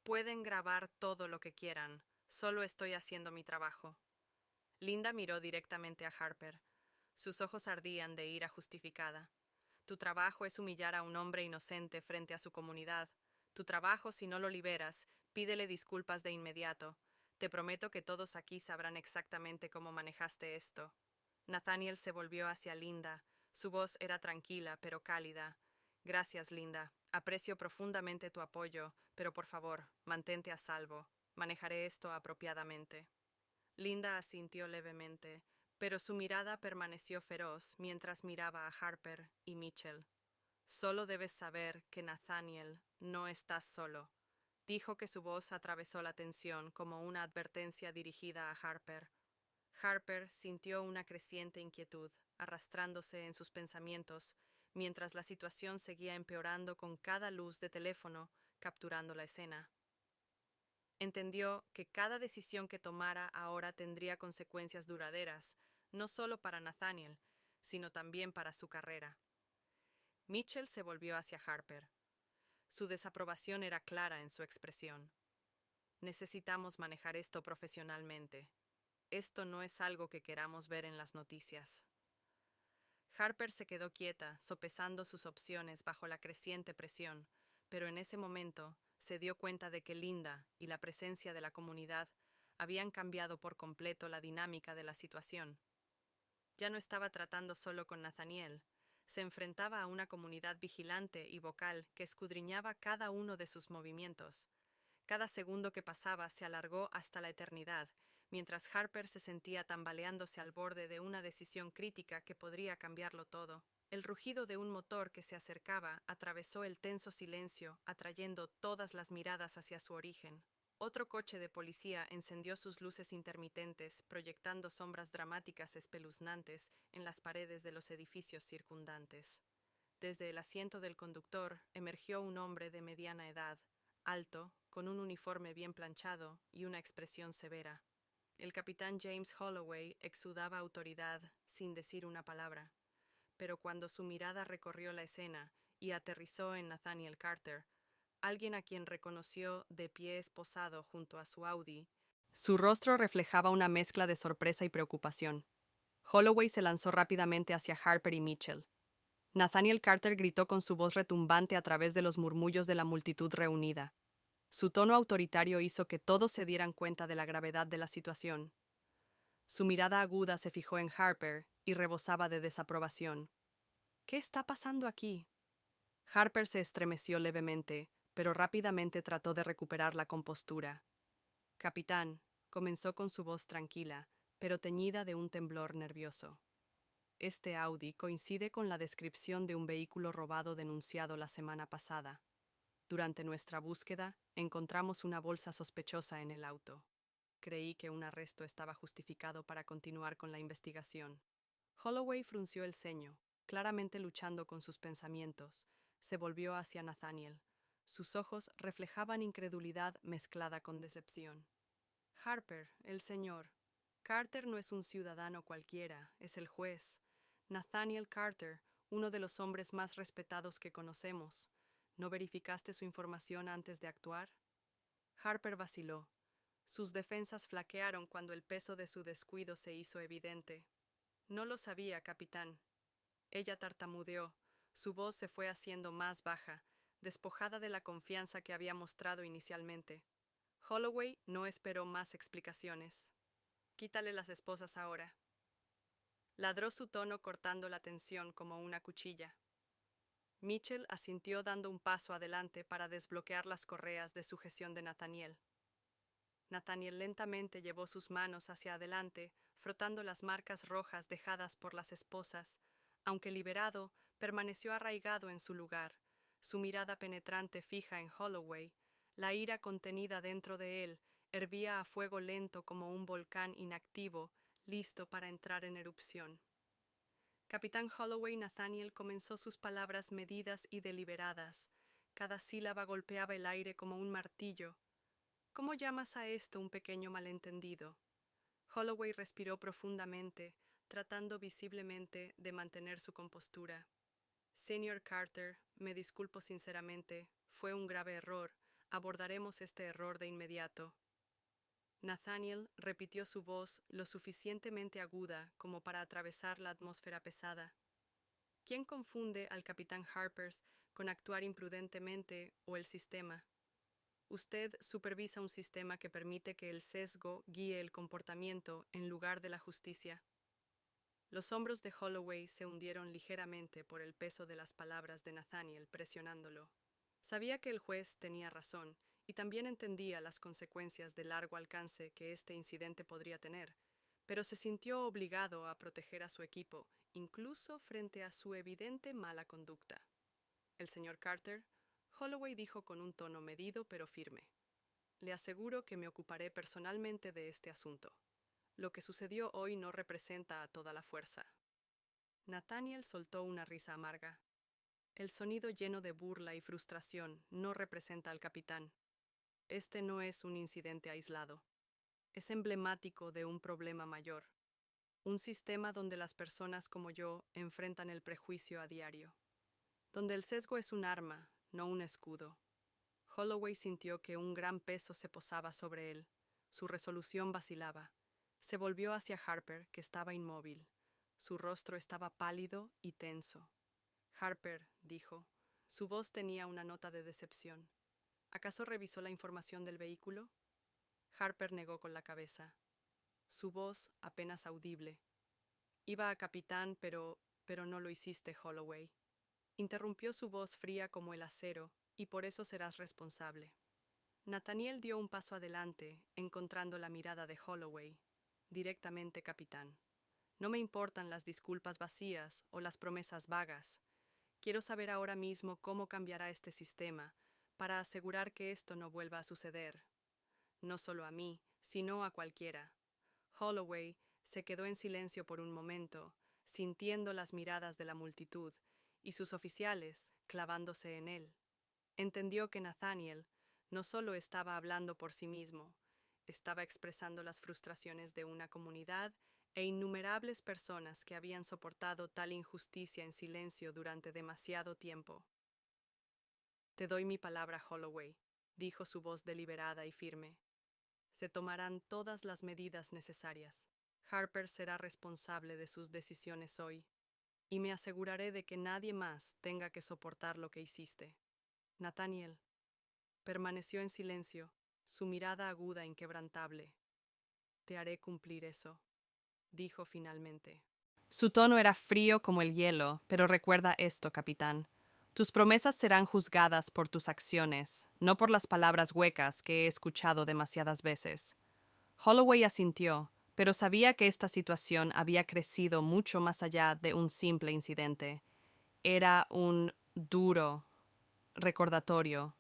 Pueden grabar todo lo que quieran. Solo estoy haciendo mi trabajo. Linda miró directamente a Harper. Sus ojos ardían de ira justificada. Tu trabajo es humillar a un hombre inocente frente a su comunidad. Tu trabajo, si no lo liberas, pídele disculpas de inmediato. Te prometo que todos aquí sabrán exactamente cómo manejaste esto. Nathaniel se volvió hacia Linda. Su voz era tranquila, pero cálida. Gracias, Linda. Aprecio profundamente tu apoyo, pero por favor, mantente a salvo. Manejaré esto apropiadamente. Linda asintió levemente, pero su mirada permaneció feroz mientras miraba a Harper y Mitchell. Solo debes saber que Nathaniel no estás solo. Dijo que su voz atravesó la tensión como una advertencia dirigida a Harper. Harper sintió una creciente inquietud, arrastrándose en sus pensamientos, mientras la situación seguía empeorando con cada luz de teléfono capturando la escena. Entendió que cada decisión que tomara ahora tendría consecuencias duraderas, no solo para Nathaniel, sino también para su carrera. Mitchell se volvió hacia Harper. Su desaprobación era clara en su expresión. Necesitamos manejar esto profesionalmente. Esto no es algo que queramos ver en las noticias. Harper se quedó quieta, sopesando sus opciones bajo la creciente presión, pero en ese momento se dio cuenta de que Linda y la presencia de la comunidad habían cambiado por completo la dinámica de la situación. Ya no estaba tratando solo con Nathaniel, se enfrentaba a una comunidad vigilante y vocal que escudriñaba cada uno de sus movimientos. Cada segundo que pasaba se alargó hasta la eternidad, mientras Harper se sentía tambaleándose al borde de una decisión crítica que podría cambiarlo todo. El rugido de un motor que se acercaba atravesó el tenso silencio, atrayendo todas las miradas hacia su origen. Otro coche de policía encendió sus luces intermitentes, proyectando sombras dramáticas espeluznantes en las paredes de los edificios circundantes. Desde el asiento del conductor emergió un hombre de mediana edad, alto, con un uniforme bien planchado y una expresión severa. El capitán James Holloway exudaba autoridad sin decir una palabra, pero cuando su mirada recorrió la escena y aterrizó en Nathaniel Carter, alguien a quien reconoció de pie esposado junto a su Audi, su rostro reflejaba una mezcla de sorpresa y preocupación. Holloway se lanzó rápidamente hacia Harper y Mitchell. Nathaniel Carter gritó con su voz retumbante a través de los murmullos de la multitud reunida. Su tono autoritario hizo que todos se dieran cuenta de la gravedad de la situación. Su mirada aguda se fijó en Harper y rebosaba de desaprobación. ¿Qué está pasando aquí? Harper se estremeció levemente, pero rápidamente trató de recuperar la compostura. Capitán, comenzó con su voz tranquila, pero teñida de un temblor nervioso. Este Audi coincide con la descripción de un vehículo robado denunciado la semana pasada. Durante nuestra búsqueda, encontramos una bolsa sospechosa en el auto. Creí que un arresto estaba justificado para continuar con la investigación. Holloway frunció el ceño. claramente luchando con sus pensamientos, se volvió hacia Nathaniel. Sus ojos reflejaban incredulidad mezclada con decepción. Harper, el señor. Carter no es un ciudadano cualquiera, es el juez. Nathaniel Carter, uno de los hombres más respetados que conocemos. ¿No verificaste su información antes de actuar? Harper vaciló. Sus defensas flaquearon cuando el peso de su descuido se hizo evidente. No lo sabía, capitán. Ella tartamudeó. Su voz se fue haciendo más baja, despojada de la confianza que había mostrado inicialmente. Holloway no esperó más explicaciones. Quítale las esposas ahora. Ladró su tono cortando la tensión como una cuchilla. Mitchell asintió dando un paso adelante para desbloquear las correas de sujeción de Nathaniel. Nathaniel lentamente llevó sus manos hacia adelante, frotando las marcas rojas dejadas por las esposas. Aunque liberado, permaneció arraigado en su lugar, su mirada penetrante fija en Holloway. La ira contenida dentro de él hervía a fuego lento como un volcán inactivo, listo para entrar en erupción. Capitán Holloway Nathaniel comenzó sus palabras medidas y deliberadas. Cada sílaba golpeaba el aire como un martillo. ¿Cómo llamas a esto un pequeño malentendido? Holloway respiró profundamente, tratando visiblemente de mantener su compostura. Señor Carter, me disculpo sinceramente, fue un grave error. Abordaremos este error de inmediato. Nathaniel repitió su voz lo suficientemente aguda como para atravesar la atmósfera pesada. ¿Quién confunde al capitán Harpers con actuar imprudentemente o el sistema? Usted supervisa un sistema que permite que el sesgo guíe el comportamiento en lugar de la justicia. Los hombros de Holloway se hundieron ligeramente por el peso de las palabras de Nathaniel presionándolo. Sabía que el juez tenía razón y también entendía las consecuencias de largo alcance que este incidente podría tener, pero se sintió obligado a proteger a su equipo, incluso frente a su evidente mala conducta. El señor Carter, Holloway dijo con un tono medido pero firme. Le aseguro que me ocuparé personalmente de este asunto. Lo que sucedió hoy no representa a toda la fuerza. Nathaniel soltó una risa amarga. El sonido lleno de burla y frustración no representa al capitán. Este no es un incidente aislado. Es emblemático de un problema mayor. Un sistema donde las personas como yo enfrentan el prejuicio a diario. Donde el sesgo es un arma, no un escudo. Holloway sintió que un gran peso se posaba sobre él. Su resolución vacilaba. Se volvió hacia Harper, que estaba inmóvil. Su rostro estaba pálido y tenso. Harper, dijo. Su voz tenía una nota de decepción. ¿Acaso revisó la información del vehículo? Harper negó con la cabeza. Su voz apenas audible. Iba a capitán, pero no lo hiciste, Holloway. Interrumpió su voz fría como el acero, y por eso serás responsable. Nathaniel dio un paso adelante, encontrando la mirada de Holloway. Directamente, capitán. No me importan las disculpas vacías o las promesas vagas. Quiero saber ahora mismo cómo cambiará este sistema para asegurar que esto no vuelva a suceder. No solo a mí, sino a cualquiera. Holloway se quedó en silencio por un momento, sintiendo las miradas de la multitud y sus oficiales clavándose en él. Entendió que Nathaniel no solo estaba hablando por sí mismo, estaba expresando las frustraciones de una comunidad e innumerables personas que habían soportado tal injusticia en silencio durante demasiado tiempo. Te doy mi palabra, Holloway, dijo su voz deliberada y firme. Se tomarán todas las medidas necesarias. Harper será responsable de sus decisiones hoy, y me aseguraré de que nadie más tenga que soportar lo que hiciste. Nathaniel permaneció en silencio, su mirada aguda e inquebrantable. Te haré cumplir eso, dijo finalmente. Su tono era frío como el hielo, pero recuerda esto, capitán. Tus promesas serán juzgadas por tus acciones, no por las palabras huecas que he escuchado demasiadas veces. Holloway asintió, pero sabía que esta situación había crecido mucho más allá de un simple incidente. Era un duro recordatorio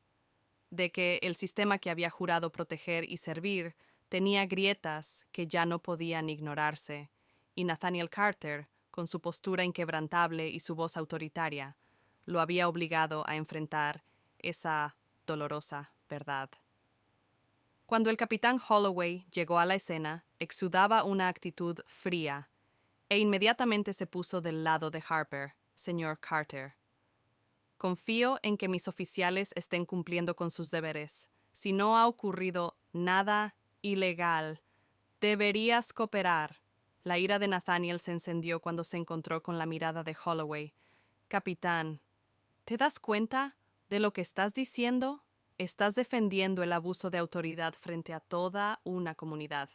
de que el sistema que había jurado proteger y servir tenía grietas que ya no podían ignorarse, y Nathaniel Carter, con su postura inquebrantable y su voz autoritaria, lo había obligado a enfrentar esa dolorosa verdad. Cuando el capitán Holloway llegó a la escena, exudaba una actitud fría, e inmediatamente se puso del lado de Harper, señor Carter. Confío en que mis oficiales estén cumpliendo con sus deberes. Si no ha ocurrido nada ilegal, deberías cooperar. La ira de Nathaniel se encendió cuando se encontró con la mirada de Holloway. Capitán, ¿te das cuenta de lo que estás diciendo? Estás defendiendo el abuso de autoridad frente a toda una comunidad.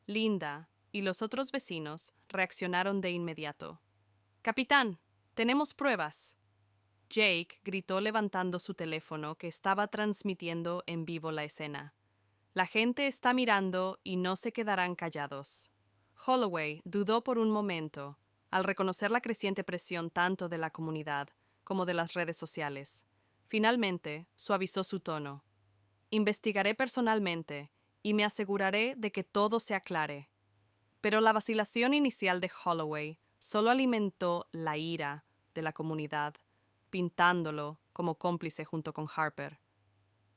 Linda y los otros vecinos reaccionaron de inmediato. Capitán, tenemos pruebas. Jake gritó levantando su teléfono que estaba transmitiendo en vivo la escena. La gente está mirando y no se quedarán callados. Holloway dudó por un momento, al reconocer la creciente presión tanto de la comunidad como de las redes sociales. Finalmente, suavizó su tono. Investigaré personalmente y me aseguraré de que todo se aclare. Pero la vacilación inicial de Holloway solo alimentó la ira de la comunidad, pintándolo como cómplice junto con Harper.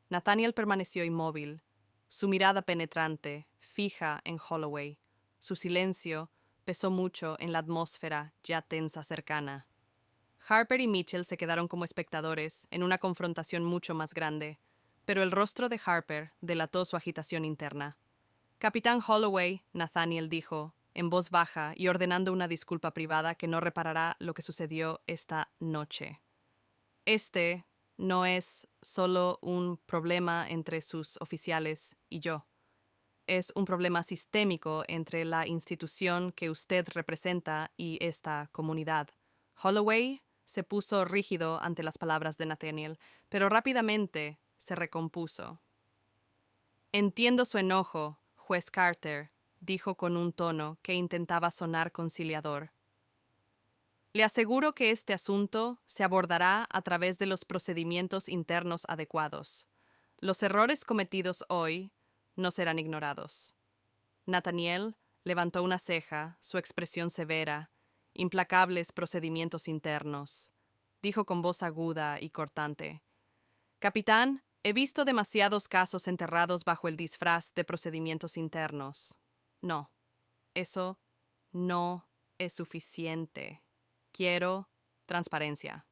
Nathaniel permaneció inmóvil, su mirada penetrante, fija en Holloway. Su silencio pesó mucho en la atmósfera ya tensa cercana. Harper y Mitchell se quedaron como espectadores en una confrontación mucho más grande, pero el rostro de Harper delató su agitación interna. Capitán Holloway, Nathaniel dijo, en voz baja y ordenando una disculpa privada que no reparará lo que sucedió esta noche. Este no es solo un problema entre sus oficiales y yo. Es un problema sistémico entre la institución que usted representa y esta comunidad. Holloway se puso rígido ante las palabras de Nathaniel, pero rápidamente se recompuso. Entiendo su enojo, juez Carter, dijo con un tono que intentaba sonar conciliador. Le aseguro que este asunto se abordará a través de los procedimientos internos adecuados. Los errores cometidos hoy no serán ignorados. Nathaniel levantó una ceja, su expresión severa, implacables procedimientos internos. Dijo con voz aguda y cortante. Capitán, he visto demasiados casos enterrados bajo el disfraz de procedimientos internos. No, eso no es suficiente. Quiero transparencia.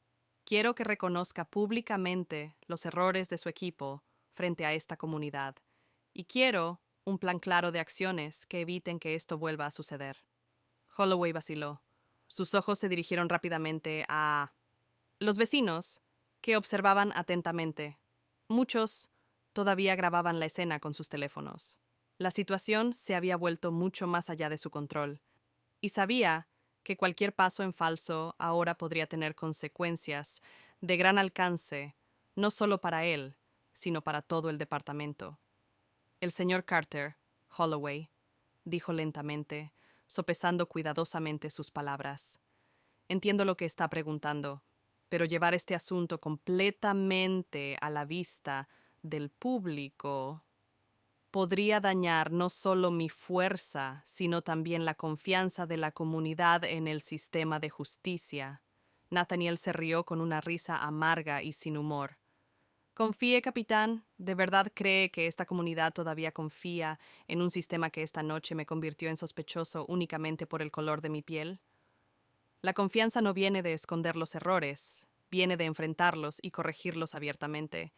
Quiero que reconozca públicamente los errores de su equipo frente a esta comunidad. Y quiero un plan claro de acciones que eviten que esto vuelva a suceder. Holloway vaciló. Sus ojos se dirigieron rápidamente a los vecinos, que observaban atentamente. Muchos todavía grababan la escena con sus teléfonos. La situación se había vuelto mucho más allá de su control, y sabía que cualquier paso en falso ahora podría tener consecuencias de gran alcance, no solo para él, sino para todo el departamento. El señor Carter, Holloway, dijo lentamente, sopesando cuidadosamente sus palabras. Entiendo lo que está preguntando, pero llevar este asunto completamente a la vista del público podría dañar no solo mi fuerza, sino también la confianza de la comunidad en el sistema de justicia. Nathaniel se rió con una risa amarga y sin humor. Confíe, capitán, ¿de verdad cree que esta comunidad todavía confía en un sistema que esta noche me convirtió en sospechoso únicamente por el color de mi piel? La confianza no viene de esconder los errores, viene de enfrentarlos y corregirlos abiertamente.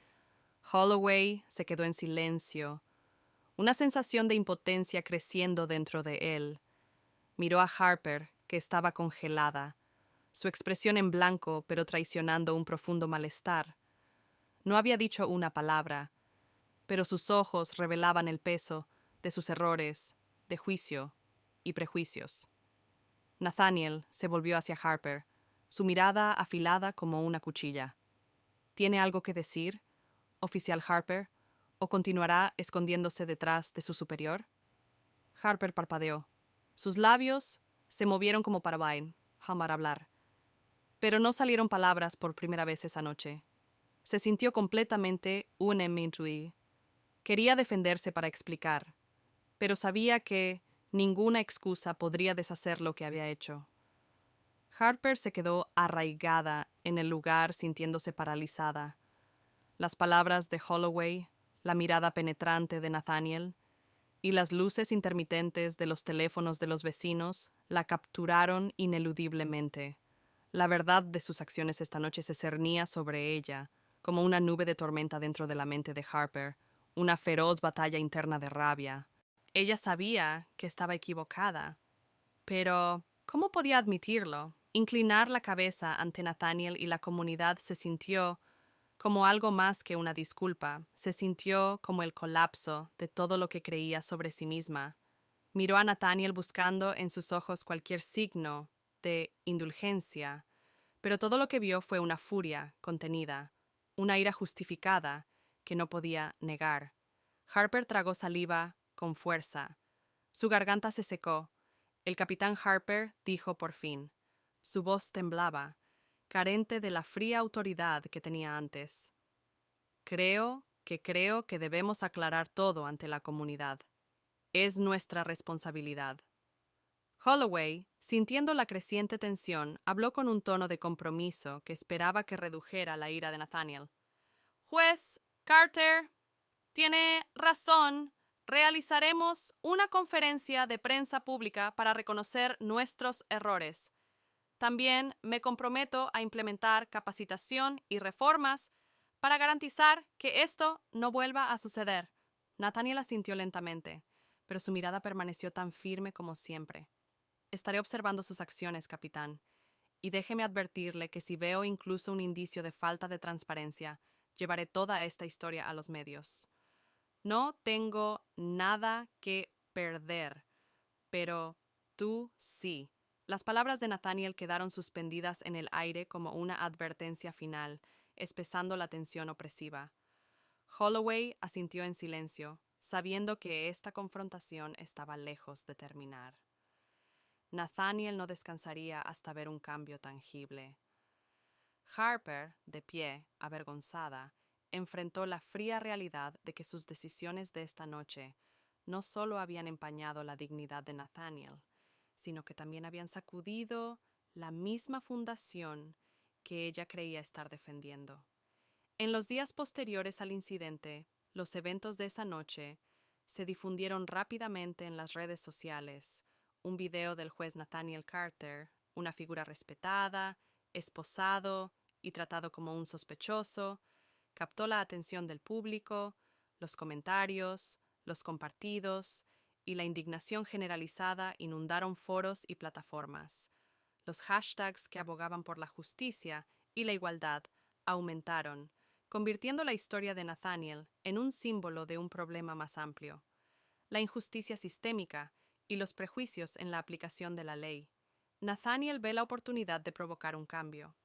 Holloway se quedó en silencio, una sensación de impotencia creciendo dentro de él. Miró a Harper, que estaba congelada, su expresión en blanco pero traicionando un profundo malestar. No había dicho una palabra, pero sus ojos revelaban el peso de sus errores, de juicio y prejuicios. Nathaniel se volvió hacia Harper, su mirada afilada como una cuchilla. ¿Tiene algo que decir, oficial Harper, o continuará escondiéndose detrás de su superior? Harper parpadeó. Sus labios se movieron como para hablar, pero no salieron palabras por primera vez esa noche. Se sintió completamente unemployed. Quería defenderse para explicar, pero sabía que ninguna excusa podría deshacer lo que había hecho. Harper se quedó arraigada en el lugar sintiéndose paralizada. Las palabras de Holloway, la mirada penetrante de Nathaniel y las luces intermitentes de los teléfonos de los vecinos la capturaron ineludiblemente. La verdad de sus acciones esta noche se cernía sobre ella, como una nube de tormenta dentro de la mente de Harper, una feroz batalla interna de rabia. Ella sabía que estaba equivocada, pero ¿cómo podía admitirlo? Inclinar la cabeza ante Nathaniel y la comunidad se sintió como algo más que una disculpa, se sintió como el colapso de todo lo que creía sobre sí misma. Miró a Nathaniel buscando en sus ojos cualquier signo de indulgencia, pero todo lo que vio fue una furia contenida, una ira justificada que no podía negar. Harper tragó saliva con fuerza. Su garganta se secó. El capitán Harper dijo por fin. Su voz temblaba, carente de la fría autoridad que tenía antes. Creo que debemos aclarar todo ante la comunidad. Es nuestra responsabilidad. Holloway, sintiendo la creciente tensión, habló con un tono de compromiso que esperaba que redujera la ira de Nathaniel. Juez Carter, tiene razón. Realizaremos una conferencia de prensa pública para reconocer nuestros errores. También me comprometo a implementar capacitación y reformas para garantizar que esto no vuelva a suceder. Nathaniel asintió lentamente, pero su mirada permaneció tan firme como siempre. Estaré observando sus acciones, capitán, y déjeme advertirle que si veo incluso un indicio de falta de transparencia, llevaré toda esta historia a los medios. No tengo nada que perder, pero tú sí. Las palabras de Nathaniel quedaron suspendidas en el aire como una advertencia final, espesando la tensión opresiva. Holloway asintió en silencio, sabiendo que esta confrontación estaba lejos de terminar. Nathaniel no descansaría hasta ver un cambio tangible. Harper, de pie, avergonzada, enfrentó la fría realidad de que sus decisiones de esta noche no solo habían empañado la dignidad de Nathaniel, sino que también habían sacudido la misma fundación que ella creía estar defendiendo. En los días posteriores al incidente, los eventos de esa noche se difundieron rápidamente en las redes sociales. Un video del juez Nathaniel Carter, una figura respetada, esposado y tratado como un sospechoso, captó la atención del público, los comentarios, los compartidos y la indignación generalizada inundaron foros y plataformas. Los hashtags que abogaban por la justicia y la igualdad aumentaron, convirtiendo la historia de Nathaniel en un símbolo de un problema más amplio: la injusticia sistémica y los prejuicios en la aplicación de la ley. Nathaniel ve la oportunidad de provocar un cambio.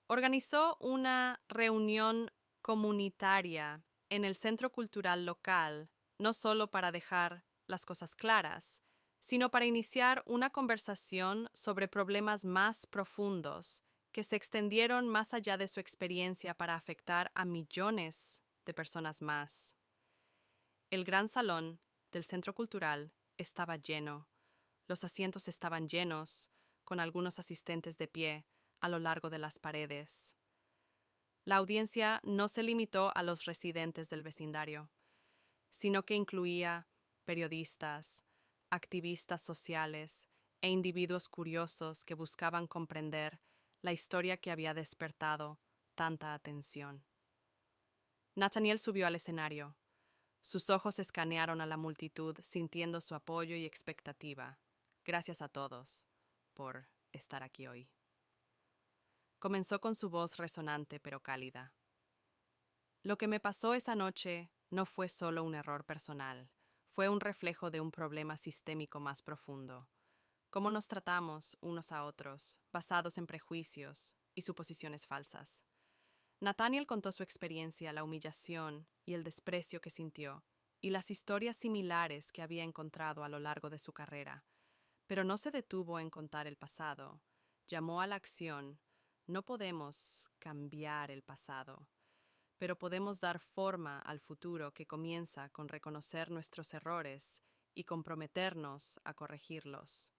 Organizó una reunión comunitaria en el centro cultural local, no solo para dejar las cosas claras, sino para iniciar una conversación sobre problemas más profundos que se extendieron más allá de su experiencia para afectar a millones de personas más. El gran salón del centro cultural estaba lleno. Los asientos estaban llenos, con algunos asistentes de pie a lo largo de las paredes. La audiencia no se limitó a los residentes del vecindario, sino que incluía periodistas, activistas sociales e individuos curiosos que buscaban comprender la historia que había despertado tanta atención. Nathaniel subió al escenario. Sus ojos escanearon a la multitud, sintiendo su apoyo y expectativa. Gracias a todos por estar aquí hoy. Comenzó con su voz resonante pero cálida. Lo que me pasó esa noche no fue solo un error personal, fue un reflejo de un problema sistémico más profundo. Cómo nos tratamos unos a otros, basados en prejuicios y suposiciones falsas. Nathaniel contó su experiencia, la humillación y el desprecio que sintió, y las historias similares que había encontrado a lo largo de su carrera. Pero no se detuvo en contar el pasado. Llamó a la acción. No podemos cambiar el pasado, pero podemos dar forma al futuro que comienza con reconocer nuestros errores y comprometernos a corregirlos.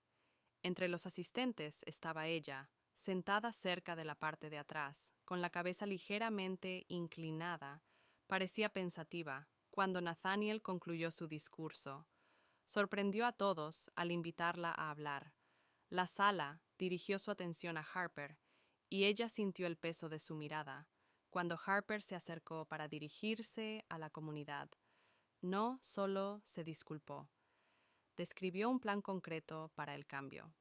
Entre los asistentes estaba ella, Sentada cerca de la parte de atrás, con la cabeza ligeramente inclinada, parecía pensativa cuando Nathaniel concluyó su discurso. Sorprendió a todos al invitarla a hablar. La sala dirigió su atención a Harper, y ella sintió el peso de su mirada cuando Harper se acercó para dirigirse a la comunidad. No solo se disculpó, describió un plan concreto para el cambio.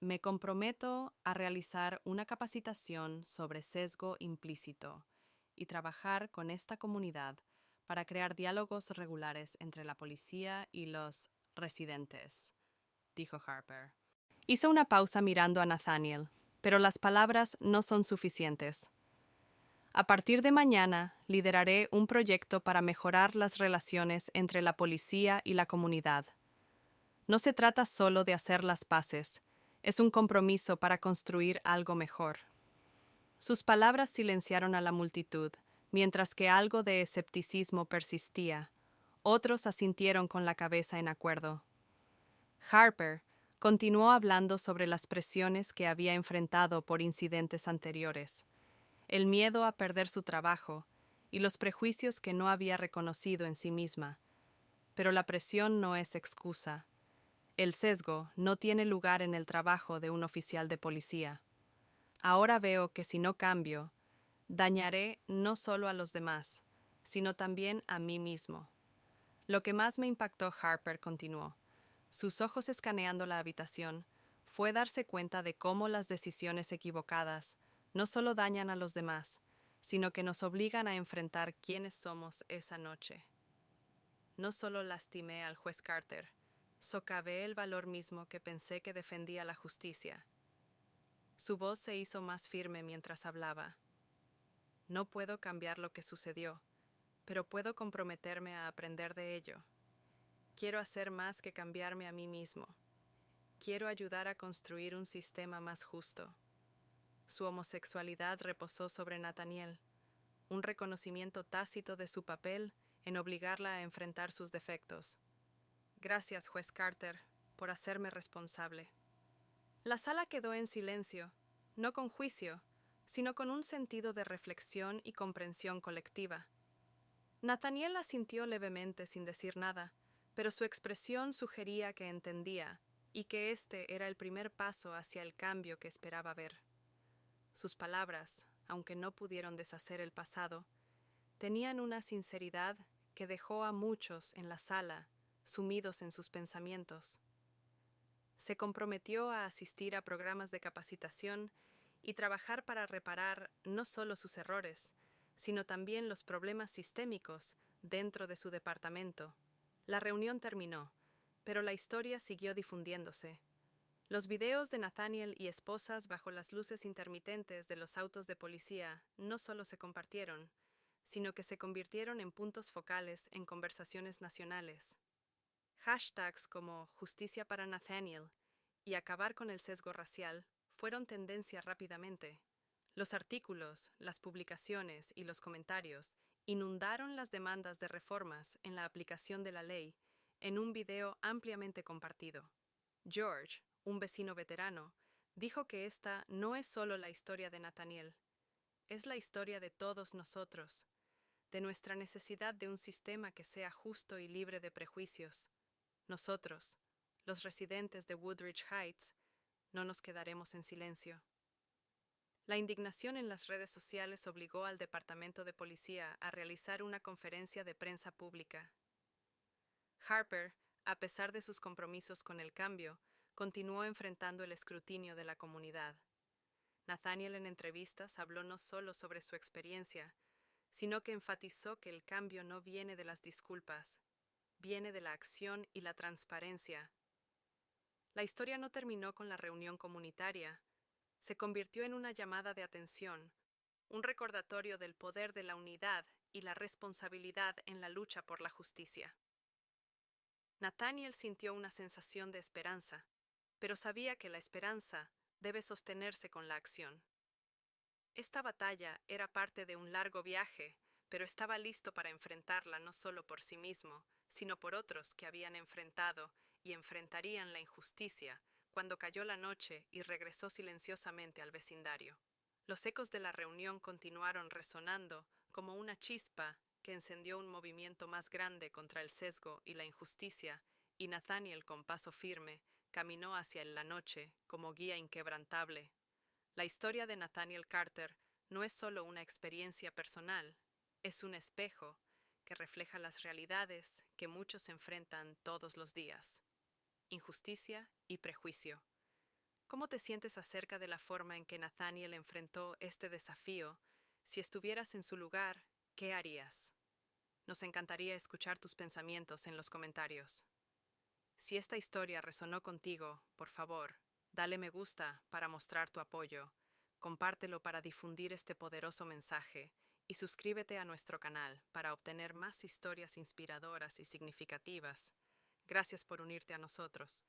Me comprometo a realizar una capacitación sobre sesgo implícito y trabajar con esta comunidad para crear diálogos regulares entre la policía y los residentes, dijo Harper. Hizo una pausa mirando a Nathaniel, pero las palabras no son suficientes. A partir de mañana, lideraré un proyecto para mejorar las relaciones entre la policía y la comunidad. No se trata solo de hacer las paces, es un compromiso para construir algo mejor. Sus palabras silenciaron a la multitud, mientras que algo de escepticismo persistía. Otros asintieron con la cabeza en acuerdo. Harper continuó hablando sobre las presiones que había enfrentado por incidentes anteriores, el miedo a perder su trabajo y los prejuicios que no había reconocido en sí misma. Pero la presión no es excusa. El sesgo no tiene lugar en el trabajo de un oficial de policía. Ahora veo que si no cambio, dañaré no solo a los demás, sino también a mí mismo. Lo que más me impactó, Harper continuó, sus ojos escaneando la habitación, fue darse cuenta de cómo las decisiones equivocadas no solo dañan a los demás, sino que nos obligan a enfrentar quiénes somos esa noche. No solo lastimé al juez Carter, socavé el valor mismo que pensé que defendía la justicia. Su voz se hizo más firme mientras hablaba. No puedo cambiar lo que sucedió, pero puedo comprometerme a aprender de ello. Quiero hacer más que cambiarme a mí mismo. Quiero ayudar a construir un sistema más justo. Su homosexualidad reposó sobre Nathaniel, un reconocimiento tácito de su papel en obligarla a enfrentar sus defectos. Gracias, juez Carter, por hacerme responsable. La sala quedó en silencio, no con juicio, sino con un sentido de reflexión y comprensión colectiva. Nathaniel asintió levemente sin decir nada, pero su expresión sugería que entendía y que este era el primer paso hacia el cambio que esperaba ver. Sus palabras, aunque no pudieron deshacer el pasado, tenían una sinceridad que dejó a muchos en la sala, sumidos en sus pensamientos. Se comprometió a asistir a programas de capacitación y trabajar para reparar no solo sus errores, sino también los problemas sistémicos dentro de su departamento. La reunión terminó, pero la historia siguió difundiéndose. Los videos de Nathaniel y esposas bajo las luces intermitentes de los autos de policía no solo se compartieron, sino que se convirtieron en puntos focales en conversaciones nacionales. Hashtags como Justicia para Nathaniel y Acabar con el sesgo racial fueron tendencia rápidamente. Los artículos, las publicaciones y los comentarios inundaron las demandas de reformas en la aplicación de la ley en un video ampliamente compartido. George, un vecino veterano, dijo que esta no es solo la historia de Nathaniel, es la historia de todos nosotros, de nuestra necesidad de un sistema que sea justo y libre de prejuicios. Nosotros, los residentes de Woodridge Heights, no nos quedaremos en silencio. La indignación en las redes sociales obligó al Departamento de Policía a realizar una conferencia de prensa pública. Harper, a pesar de sus compromisos con el cambio, continuó enfrentando el escrutinio de la comunidad. Nathaniel en entrevistas habló no solo sobre su experiencia, sino que enfatizó que el cambio no viene de las disculpas, viene de la acción y la transparencia. La historia no terminó con la reunión comunitaria, se convirtió en una llamada de atención, un recordatorio del poder de la unidad y la responsabilidad en la lucha por la justicia. Nathaniel sintió una sensación de esperanza, pero sabía que la esperanza debe sostenerse con la acción. Esta batalla era parte de un largo viaje, pero estaba listo para enfrentarla no solo por sí mismo, sino por otros que habían enfrentado y enfrentarían la injusticia cuando cayó la noche y regresó silenciosamente al vecindario. Los ecos de la reunión continuaron resonando como una chispa que encendió un movimiento más grande contra el sesgo y la injusticia, y Nathaniel, con paso firme, caminó hacia la noche como guía inquebrantable. La historia de Nathaniel Carter no es solo una experiencia personal, es un espejo que refleja las realidades que muchos enfrentan todos los días: injusticia y prejuicio. ¿Cómo te sientes acerca de la forma en que Nathaniel enfrentó este desafío? Si estuvieras en su lugar, ¿qué harías? Nos encantaría escuchar tus pensamientos en los comentarios. Si esta historia resonó contigo, por favor, dale me gusta para mostrar tu apoyo, compártelo para difundir este poderoso mensaje y suscríbete a nuestro canal para obtener más historias inspiradoras y significativas. Gracias por unirte a nosotros.